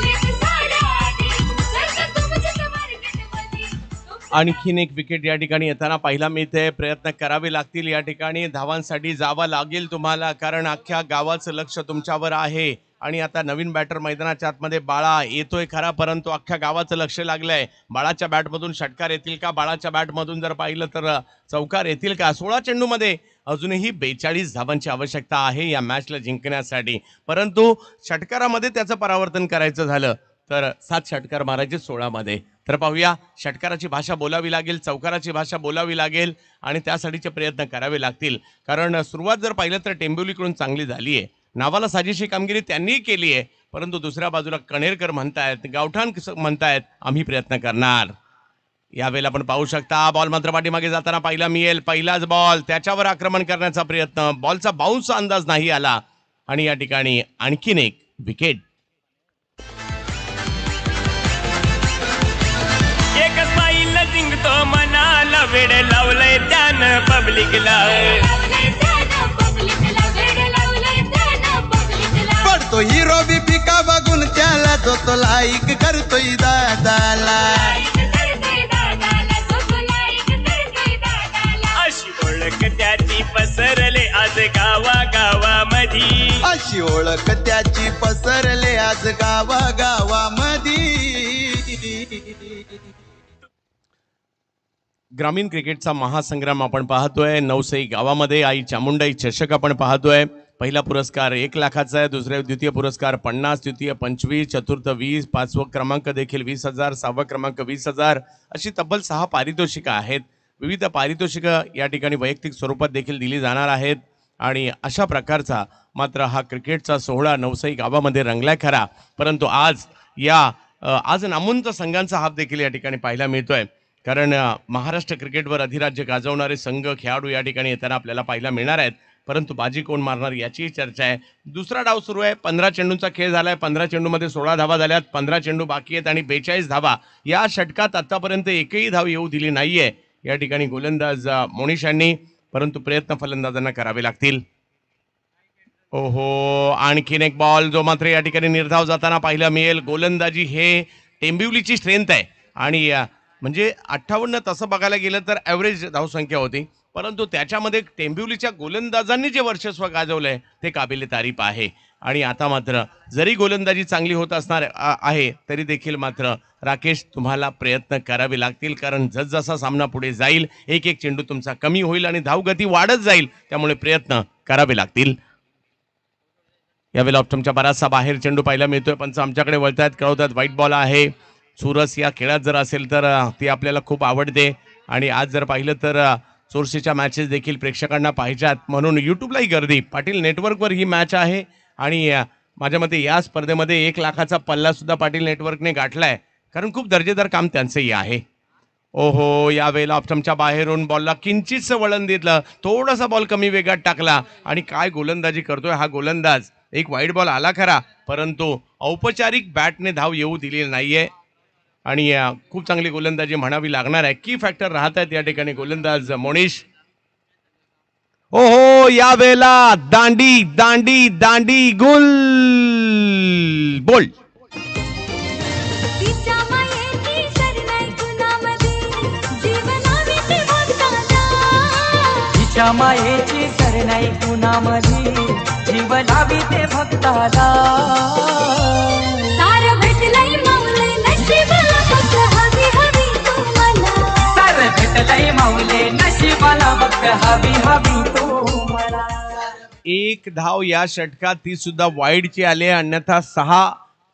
आणखीन एक विकेट या ठिकाणी येताना पाहायला मिळते. प्रयत्न करावे लागतील या ठिकाणी. धावांसाठी जावं लागेल तुम्हाला, कारण अख्ख्या गावाचं लक्ष तुमच्यावर आहे. आणि आता नवीन बॅटर मैदानाच्या आतमध्ये बाळा येतोय खरा, परंतु अख्ख्या गावाचं लक्ष लागलंय. बाळाच्या बॅटमधून षटकार येतील का, बाळाच्या बॅटमधून जर पाहिलं तर चौकार येतील का. 16 चेंडूमध्ये अजूनही 42 धावांची आवश्यकता आहे या मॅचला जिंकण्यासाठी, परंतु षटकारामध्ये त्याचं परावर्तन करायचं झालं तर 7 षटकार मारायचे 16 मध्ये. तर पाहूया, षटकाराची भाषा बोलावी लागेल, चौकाराची भाषा बोलावी लागेल आणि त्यासाठीचे प्रयत्न करावे लागतील. कारण सुरुवात जर पाहिलं तर टेंबिवलीकडून चांगली झाली आहे, नावाला साजेशी कामगिरी त्यांनी केली आहे, परंतु दुसऱ्या बाजूला कणेरकर म्हणतायत, गावठाण म्हणतायत आम्ही प्रयत्न करणार. यावेळेला आपण पाहू शकता बॉल मात्र पाठीमागे जाताना पाहिला मिळेल. पहिलाच बॉल, त्याच्यावर आक्रमण करण्याचा प्रयत्न, बॉलचा बाउन्सचा अंदाज नाही आला आणि या ठिकाणी आणखीन एक विकेट. वेड लावलंय त्यानं पब्लिकला. पडतो हिरो बी पिका बघून त्याला जो तो लाईक करतोय दादाला. अशी ओळख त्याची पसरले आज गावागावामधी. अशी ओळख त्याची पसरले आज गावागावामधी. ग्रामीण क्रिकेटचा महासंग्राम आपण पाहतोय. नवसई गावामध्ये आई चामुंडाई चषक आपण पाहतोय. पहिला पुरस्कार 1 लाखाचा आहे, द्वितीय पुरस्कार 50, तृतीय 25, चतुर्थ 20, 5वा क्रमांक देखील 20,000, 6वा क्रमांक 20,000 अशी तब्बल 6 पारितोषिकं आहेत. विविध पारितोषिकं या ठिकाणी वैयक्तिक स्वरूपात देखील दिली जाणार आहेत. आणि अशा प्रकारचा मात्र हा क्रिकेटचा सोहळा नवसई गावामध्ये रंगलाय खरा, परंतु आज नामवंत संघांचा हात देखील या ठिकाणी पाहायला मिळतोय. कारण महाराष्ट्र क्रिकेटवर अधिराज्य गाजवणारे संघ खेळाडू या ठिकाणी येताना आपल्याला पाहायला मिळणार आहेत. परंतु बाजी कोण मारणार याचीही चर्चा आहे. दुसरा डाव सुरू आहे. 15 चेंडूंचा खेळ झालाय. 15 चेंडूमध्ये 16 धावा झाल्यात. 15 चेंडू बाकी आहेत आणि 42 धावा. या षटकात आतापर्यंत एकही धाव येऊ दिली नाहीये या ठिकाणी गोलंदाज मोनिश यांनी, परंतु प्रयत्न फलंदाजांना करावे लागतील. ओहो, आणखीन एक बॉल जो मात्र या ठिकाणी निर्धाव जाताना पाहायला मिळेल. गोलंदाजी हे टेंबिवलीची स्ट्रेंथ आहे आणि म्हणजे 58 तसं बघायला गेलं तर ॲव्हरेज धावसंख्या होती, परंतु त्याच्यामध्ये टेंबिवलीच्या गोलंदाजांनी जे वर्चस्व गाजवलंय ते काबिले तारीफ आहे. आणि आता मात्र जरी गोलंदाजी चांगली होत असणार आहे तरी देखील मात्र राकेश तुम्हाला प्रयत्न करावे लागतील, कारण जसजसा सामना पुढे जाईल एक एक चेंडू तुमचा कमी होईल आणि धावगती वाढत जाईल, त्यामुळे प्रयत्न करावे लागतील. यावेळेला ऑप्शनच्या बराचसा बाहेर चेंडू पाहायला मिळतोय. पंच आमच्याकडे वळतायत, कळवतात व्हाईट बॉल आहे. चुरस या खेळात जर असेल तर ती आपल्याला खूप आवडते आणि आज जर पाहिलं तर चोरशीच्या मॅचेस देखील प्रेक्षकांना पाहिजेत, म्हणून यूट्यूबलाही गर्दी. पाटील नेटवर्कवर ही मॅच आहे आणि माझ्या मते या स्पर्धेमध्ये 1 लाखाचा पल्ला सुद्धा पाटील नेटवर्कने गाठलाय, कारण खूप दर्जेदार काम त्यांचंही आहे. ओहो, यावेळेला ऑप्शनच्या बाहेरून बॉलला किंचितसं वळण दिलं, थोडासा बॉल कमी वेगात टाकला आणि काय गोलंदाजी करतोय हा गोलंदाज. एक वाईट बॉल आला खरा, परंतु औपचारिक बॅटने धाव येऊ दिली नाहीये आणि खूप चांगली गोलंदाजी म्हणावी लागणार आहे. की फॅक्टर राहत आहेत या ठिकाणी गोलंदाज मोनिश. ओहो, या वेळेला दांडी दांडी दांडी गुल बोल. तिच्या मायेची सर नाही कुणामध्ये, जीव लावी ते भक्ताला. सार भेटलंय माऊले नशिबाला, फक्त हवी हवी तुम्हाला. सार भेटलंय माऊले नशिबाला, फक्त हवी हवी तुम्हाला. 1 धाव या षटकात, ती सुद्धा वाईडची आले, अन्यथा 6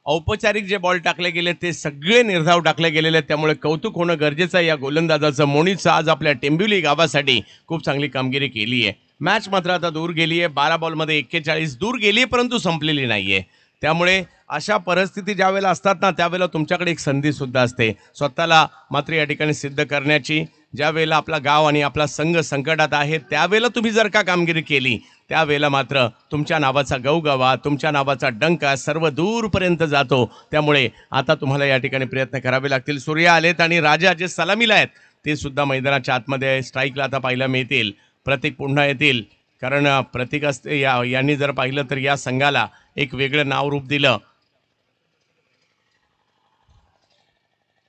औपचारिक जे बॉल टाकले गेले ते सगळे निर्धाव टाकले गेलेले आहेत. त्यामुळे कौतुक होणं गरजेचं आहे या गोलंदाजाचं. मोनिशचं आज आपल्या टेंबिवली गावासाठी खूप चांगली कामगिरी केली आहे. मॅच मात्र आता दूर गेली आहे. 12 बॉलमध्ये 41 दूर गेली आहे, परंतु संपलेली नाहीये. त्यामुळे अशा परिस्थिती ज्या वेळेला असतात ना, त्यावेळेला तुमच्याकडे एक संधी सुद्धा असते स्वतःला मात्र या ठिकाणी सिद्ध करण्याची. ज्या वेळेला आपला गाव आणि आपला संघ संकटात आहे त्यावेळेला तुम्ही जर का कामगिरी केली, त्यावेळेला मात्र तुमच्या नावाचा गवगवा, तुमच्या नावाचा डंका सर्व दूरपर्यंत जातो. त्यामुळे आता तुम्हाला या ठिकाणी प्रयत्न करावे लागतील. सूर्य आलेत आणि राजा जे सलामीला आहेत ते सुद्धा मैदानाच्या आतमध्ये स्ट्राईकला आता पाहायला मिळतील. प्रतीक पुन्हा येतील, कारण प्रतीक असते यांनी जर पाहिलं तर या संघाला एक वेगळं नाव रूप दिलं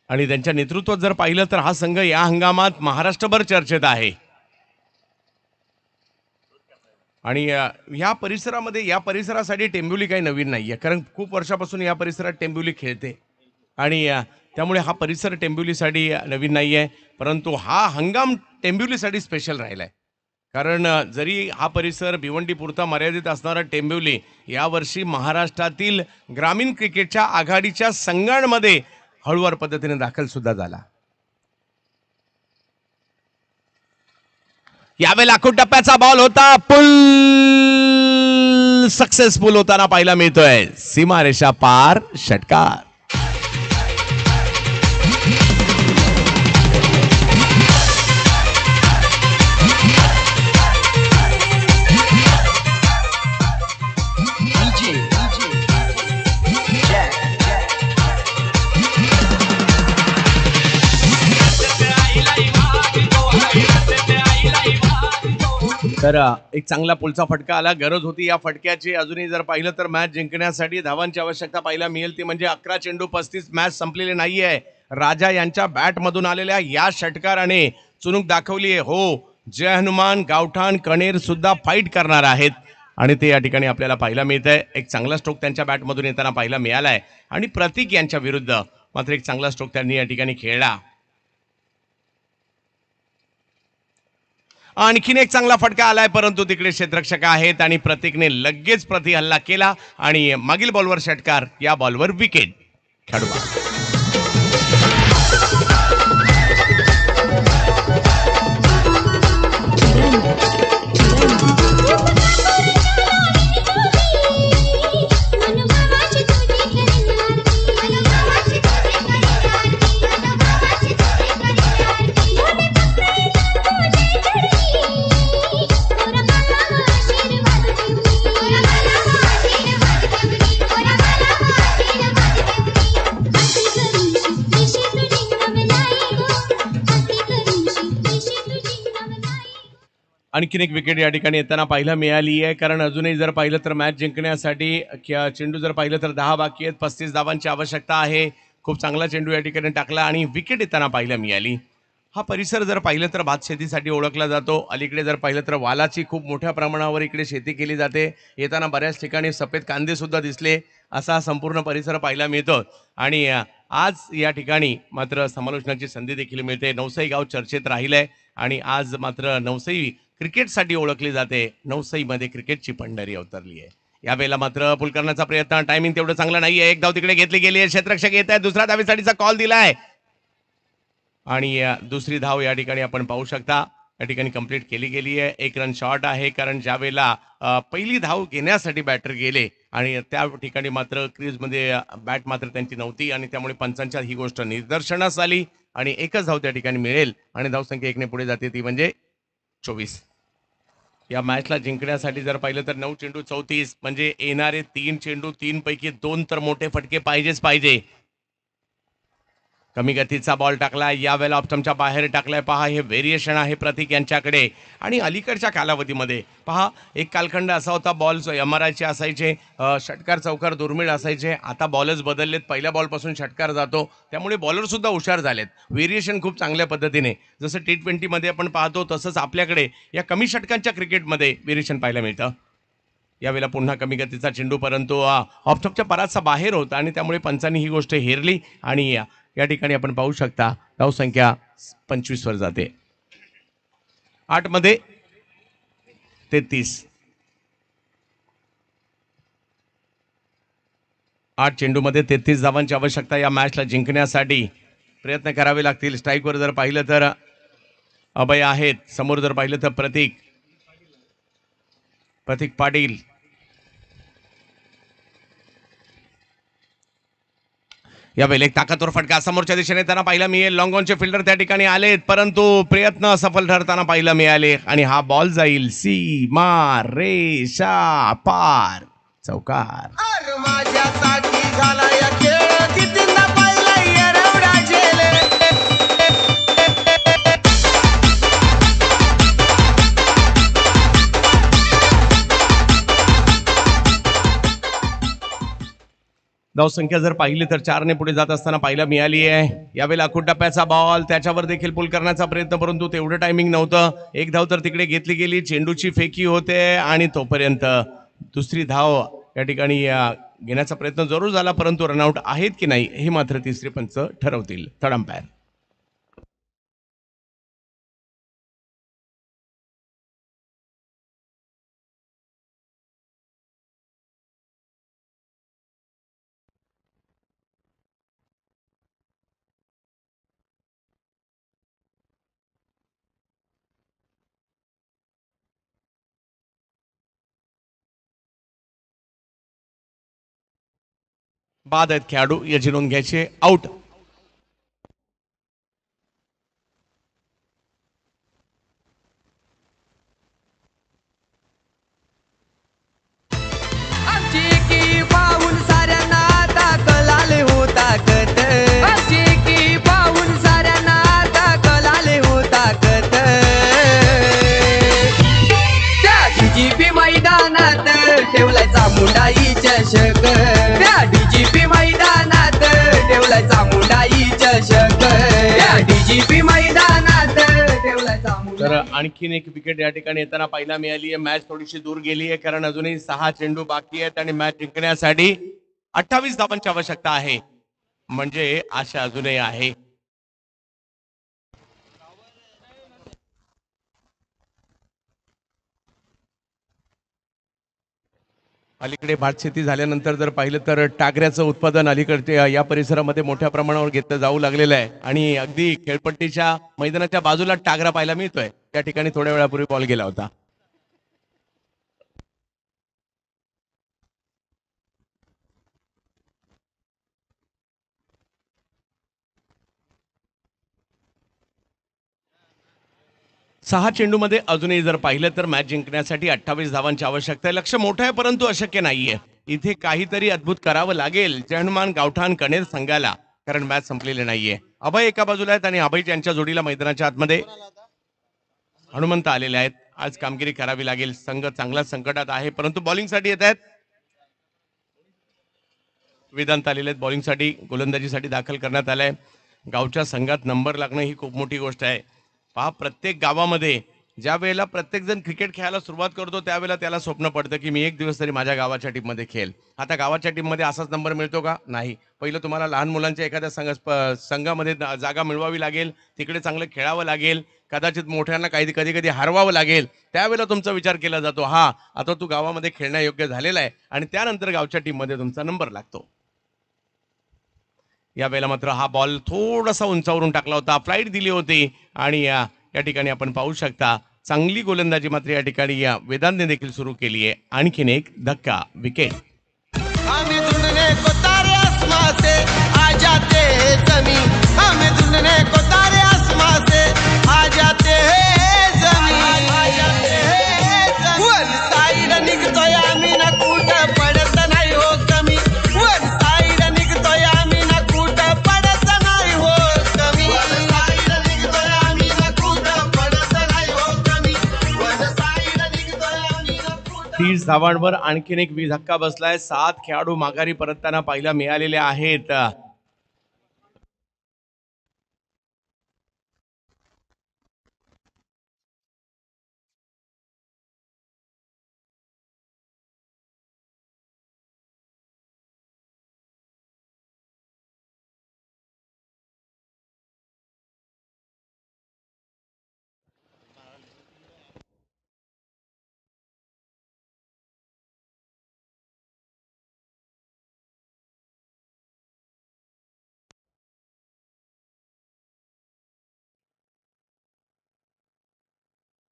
आणि त्यांच्या नेतृत्वात जर पाहिलं तर हा संघ या हंगामात महाराष्ट्रभर चर्चेत आहे. आणि या परिसरामध्ये, या परिसरासाठी टेंबिवली काही नवीन नाही आहे, कारण खूप वर्षापासून या परिसरात टेंबिवली खेळते आणि त्यामुळे हा परिसर टेंबिवलीसाठी नवीन नाही आहे. परंतु हा हंगाम टेंबिवलीसाठी स्पेशल राहिला आहे, कारण जरी हा परिसर भिवंडीपुरता मर्यादित असणारा टेंबिवली यावर्षी महाराष्ट्रातील ग्रामीण क्रिकेटच्या आघाडीच्या संघांमध्ये हळूवार पद्धतीने दाखल सुद्धा झाला. यावेळेला लाखोट टप्प्याचा बॉल होता, पुल सक्सेसफुल होताना पाहायला मिळतोय. सीमारेषा पार षटकार. तर एक चांगला पुलचा फटका आला, गरज होती या फटक्याची. अजूनही जर पाहिलं तर मॅच जिंकण्यासाठी धावांची आवश्यकता पाहायला मिळेल ती म्हणजे 11 चेंडू 35. मॅच संपलेली नाहीये. राजा यांच्या बॅटमधून आलेल्या या षटकाराने चुणूक दाखवली आहे. हो, जय हनुमान गावठाण कणेर सुद्धा फाईट करणार आहेत आणि ते या ठिकाणी आपल्याला पाहायला मिळत आहे. एक चांगला स्ट्रोक त्यांच्या बॅटमधून येताना पाहायला मिळाला आहे आणि प्रतीक यांच्या विरुद्ध मात्र एक चांगला स्ट्रोक त्यांनी या ठिकाणी खेळला. आणखीन एक चांगला फटका आलाय, परंतु तिकडे क्षेत्ररक्षक आहेत आणि प्रतीकने लगेच प्रति हल्ला केला आणि मागील बॉलवर षटकार, या बॉलवर विकेट. खेळू आणखीन एक विकेट या ठिकाणी येताना पाहायला मिळाली आहे. कारण अजूनही जर पाहिलं तर मॅच जिंकण्यासाठी चेंडू जर पाहिलं तर 10 बाकी आहेत. 35 धावांची आवश्यकता आहे. खूप चांगला चेंडू या ठिकाणी टाकला आणि विकेट येताना पाहायला मिळाली. हा परिसर जर पाहिलं तर भात शेतीसाठी ओळखला जातो. अलीकडे जर पाहिलं तर वालाची खूप मोठ्या प्रमाणावर इकडे शेती केली जाते. येताना बऱ्याच ठिकाणी सफेद कांदे सुद्धा दिसले. असा संपूर्ण परिसर पाहायला मिळतो आणि आज या ठिकाणी मात्र समालोचनाची संधी देखील मिळते. नवसई गाव चर्चेत राहिलंय आणि आज मात्र नवसई क्रिकेटसाठी ओळखली जाते. नवसईमध्ये क्रिकेटची पंढरी अवतरली आहे. यावेळेला मात्र पुल करण्याचा प्रयत्न, टायमिंग तेवढं चांगलं नाहीये. एक धाव तिकडे घेतली गेली आहे. क्षेत्ररक्षक येत आहे. दुसऱ्या धावेसाठीचा कॉल दिलाय आणि दुसरी धाव या ठिकाणी आपण पाहू शकता या ठिकाणी कंप्लीट केली गेली आहे. 1 रन शॉर्ट आहे. कारण ज्या वेळेला पहिली धाव घेण्यासाठी बॅटर गेले आणि त्या ठिकाणी मात्र क्रीजमध्ये बॅट मात्र त्यांची नव्हती आणि त्यामुळे पंचांच्या ही गोष्ट निदर्शनास आली आणि एकच धाव त्या ठिकाणी मिळेल आणि धावसंख्या 1ने पुढे जाते ती म्हणजे 24. या मॅचला जिंकण्यासाठी जर पाहिलं तर 9 चेंडू 34 म्हणजे येणारे 3 चेंडू 3 पैकी 2 तर मोठे फटके पाहिजे. कमी गतीचा बॉल टाकला, यावेळेला ऑप्टमच्या बाहेर टाकलाय. पहा, हे व्हेरिएशन आहे प्रतीक यांच्याकडे. आणि अलीकडच्या कालावधीमध्ये पहा, एक कालखंड असा होता बॉल MRIचे असायचे, षटकार चौकार दुर्मिळ असायचे. आता बॉलच बदललेत. पहिल्या बॉलपासून षटकार जातो, त्यामुळे बॉलर सुद्धा हुशार झालेत. व्हेरिएशन खूप चांगल्या पद्धतीने, जसं T20मध्ये आपण पाहतो तसंच आपल्याकडे या कमी षटकांच्या क्रिकेटमध्ये व्हेरिएशन पाहायला मिळतं. यावेळेला पुन्हा कमी गतीचा चेंडू, परंतु ऑफटॉपच्या पराचा बाहेर होता आणि त्यामुळे पंचांनी ही गोष्ट हेरली आणि या ठिकाणी आपण पाहू शकता धावसंख्या 25 वर जाते. 8 मध्ये 33. 8 चेंडूमध्ये 33 धावांची आवश्यकता या मॅचला जिंकण्यासाठी. प्रयत्न करावे लागतील. स्ट्राईकवर जर पाहिलं तर अभय आहेत, समोर जर पाहिलं तर प्रतीक पाटील. यावेळेला एक ताकदवर फटका समोरच्या दिशेने त्यांना पाहायला मिळेल. लॉंग ऑनचे फिल्डर त्या ठिकाणी आलेत, परंतु प्रयत्न असफल ठरताना पाहायला मिळाले आणि हा बॉल जाईल सीमा रेषा पार. चौकार. माझ्यासाठी झाला या खेळ कितींदा पाहिला एवढा झेले. धावसंख्या जर पाहिली तर 4 ने पुढे जात असताना पाहायला मिळाली आहे. यावेळेला अकुट टप्प्याचा बॉल, त्याच्यावर देखील पुल करण्याचा प्रयत्न, परंतु तेवढं टायमिंग नव्हतं. एक धाव तर तिकडे घेतली गेली. चेंडूची फेकी होते आणि तोपर्यंत दुसरी धाव या ठिकाणी घेण्याचा प्रयत्न जरूर झाला, परंतु रनआउट आहेत की नाही हे मात्र तिसरे पंच ठरवतील. Third umpire. बाद आहेत खेळाडू, याची नोंद घ्यायची. आउट. आमची की पाहून साऱ्यांना आता कळाले हो ताकद. आमची की पाहून साऱ्यांना आता कळाले हो ताकद. ठेवलाय चामुंडाई चषक त्या डीजीपी मैदानात ठेवलाय चामुंडाई चषक त्या डीजीपी मैदानात ठेवलाय चामुंडा. तर आणखीन एक विकेट या ठिकाणी येताना पाहायला मिळाली आहे. मॅच थोडीशी दूर गेली आहे कारण अजूनही 6 चेंडू बाकी आहेत आणि मॅच जिंकण्यासाठी 28 धावांची आवश्यकता आहे. म्हणजे आशा अजूनही आहे. अलीकडे भातशेती झाल्यानंतर जर पाहिलं तर टागऱ्याचं उत्पादन अलीकडे या परिसरामध्ये मोठ्या प्रमाणावर घेतलं जाऊ लागलेलं आहे आणि अगदी खेळपट्टीच्या मैदानाच्या बाजूला टागरा पाहायला मिळतोय. त्या ठिकाणी थोड्या वेळापूर्वी बॉल गेला होता. सहा चेंडूमध्ये अजूनही जर पाहिलं तर मॅच जिंकण्यासाठी 28 धावांची आवश्यकता आहे. लक्ष मोठं आहे परंतु अशक्य नाहीये. इथे काहीतरी अद्भुत करावं लागेल जयहनुमान गावठाण कणेर संघाला कारण मॅच संपलेली नाहीये. अभय एका बाजूला आहेत आणि अभय यांच्या जोडीला मैदानाच्या आतमध्ये हनुमंत आलेले आहेत. आज कामगिरी करावी लागेल. संघ चांगला संकटात आहे परंतु बॉलिंगसाठी येत आहेत. वेदांत आलेले आहेत बॉलिंगसाठी गोलंदाजीसाठी दाखल करण्यात आलंय. गावच्या संघात नंबर लागणं ही खूप मोठी गोष्ट आहे. पहा प्रत्येक गावामध्ये ज्या वेळेला प्रत्येक जण क्रिकेट खेळायला सुरुवात करतो त्यावेळेला त्याला स्वप्न पडतं की मी एक दिवस तरी माझ्या गावाच्या टीममध्ये खेळ. आता गावाच्या टीममध्ये असाच नंबर मिळतो का? नाही. पहिलं तुम्हाला लहान मुलांच्या एखाद्या संघामध्ये जागा मिळवावी लागेल. तिकडे चांगलं खेळावं लागेल. कदाचित मोठ्यांना कधी कधी हरवावं लागेल. त्यावेळेला तुमचा विचार केला जातो हा आता तू गावामध्ये खेळण्यायोग्य झालेला आहे आणि त्यानंतर गावच्या टीममध्ये तुमचा नंबर लागतो. यावेळेला मात्र हा बॉल थोडासा उंचावरून टाकला होता. फ्लाईट दिली होती आणि या ठिकाणी आपण पाहू शकता चांगली गोलंदाजी मात्र या ठिकाणी या वेदांतने देखील सुरू केली आहे. आणखीन एक धक्का विकेट. हमें ढूंढने को तारे आसमां से आ जाते हैं जमीन. हमें ढूंढने को तारे आसमां से आ जाते हैं जमीन. वन साइड निघतोय आम्ही ना कुठं पडत नाही हो कमी. वन साइड निघतोय आम्ही ना कुठं पडत नाही हो कमी. वन साइड निघतोय आम्ही ना कुठं पडत नाही हो कमी. वन साइड निघतोय आम्ही ना कुठं. 30 धावांवर आणखीन एक धक्का बसलाय. 7 खेळाडू माघारी परतताना पाहायला मिळालेले आहेत.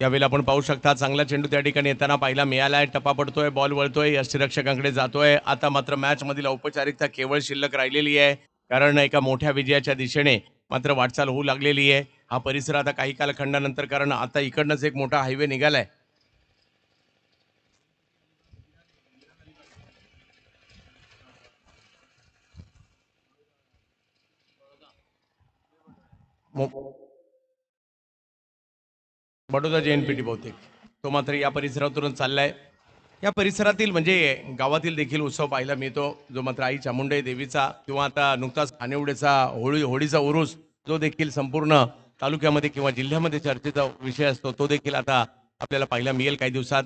यावेळेला आपण पाहू शकता चांगला चेंडू त्या ठिकाणी येताना पाहायला मिळालाय. टप्पा पडतोय, बॉल वळतोय, यष्टीरक्षकांकडे जातोय. आता मात्र मॅच मधील औपचारिकता केवळ शिल्लक राहिलेली आहे कारण एका मोठ्या विजयाच्या दिशेने मात्र वाटचाल होऊ लागलेली आहे. हा परिसर आता काही कालखंडानंतर कारण आता इकडनंच एक मोठा हायवे निघालाय. बडोदा JNPT बहुतेक तो मात्र या परिसरातून चाललाय. या परिसरातील म्हणजे गावातील देखील उत्सव पाहायला मिळतो जो मात्र आई चामुंडई देवीचा किंवा आता नुकताच खानिवडेचा होळीचा उरूस जो देखील संपूर्ण तालुक्यामध्ये किंवा जिल्ह्यामध्ये चर्चेचा विषय असतो तो देखील आता आपल्याला पाहायला मिळेल काही दिवसात.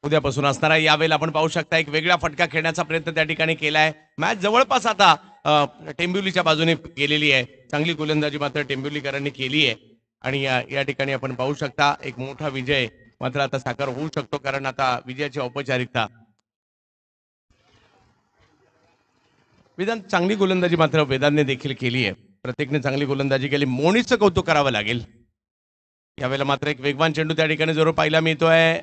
उद्यापासून असणार आहे. यावेळेला आपण पाहू शकता एक वेगळा फटका खेळण्याचा प्रयत्न त्या ठिकाणी केलाय. मॅच जवळपास आता टेंबिवलीच्या बाजूने गेलेली आहे. चांगली गोलंदाजी मात्र टेंबिवलीकरांनी केली आहे आणि या ठिकाणी आपण पाहू शकता एक मोठा विजय मात्र आता साकार होऊ शकतो कारण आता विजयाची औपचारिकता. वेदांत चांगली गोलंदाजी मात्र वेदांतने देखील केली आहे. प्रत्येकने चांगली गोलंदाजी केली. मोनीचं कौतुक करावं लागेल. यावेळेला मात्र एक वेगवान चेंडू त्या ठिकाणी जरूर पाहायला मिळतोय.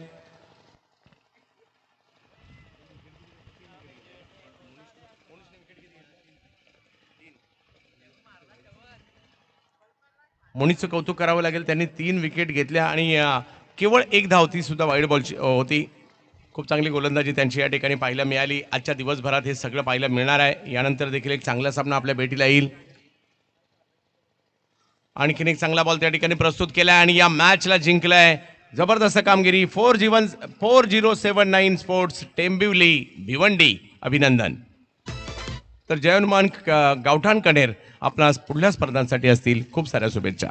मोनीचं कौतुक करावं लागेल. त्यांनी 3 विकेट घेतल्या आणि केवळ 1 धाव ती सुद्धा वाईड बॉलची होती. खूप चांगली गोलंदाजी त्यांची या ठिकाणी पाहायला मिळाली. आजच्या दिवसभरात हे सगळं पाहायला मिळणार आहे. यानंतर देखील एक चांगला सामना आपल्या भेटीला येईल. आणखीन एक चांगला बॉल त्या ठिकाणी प्रस्तुत केलाय आणि या मॅचला जिंकलाय जबरदस्त कामगिरी 4079 स्पोर्ट्स टेंबिवली भिवंडी अभिनंदन. तर जयनुमान गावठाण कणेर आपणास पुढल्या स्पर्धांसाठी असतील खूप साऱ्या शुभेच्छा.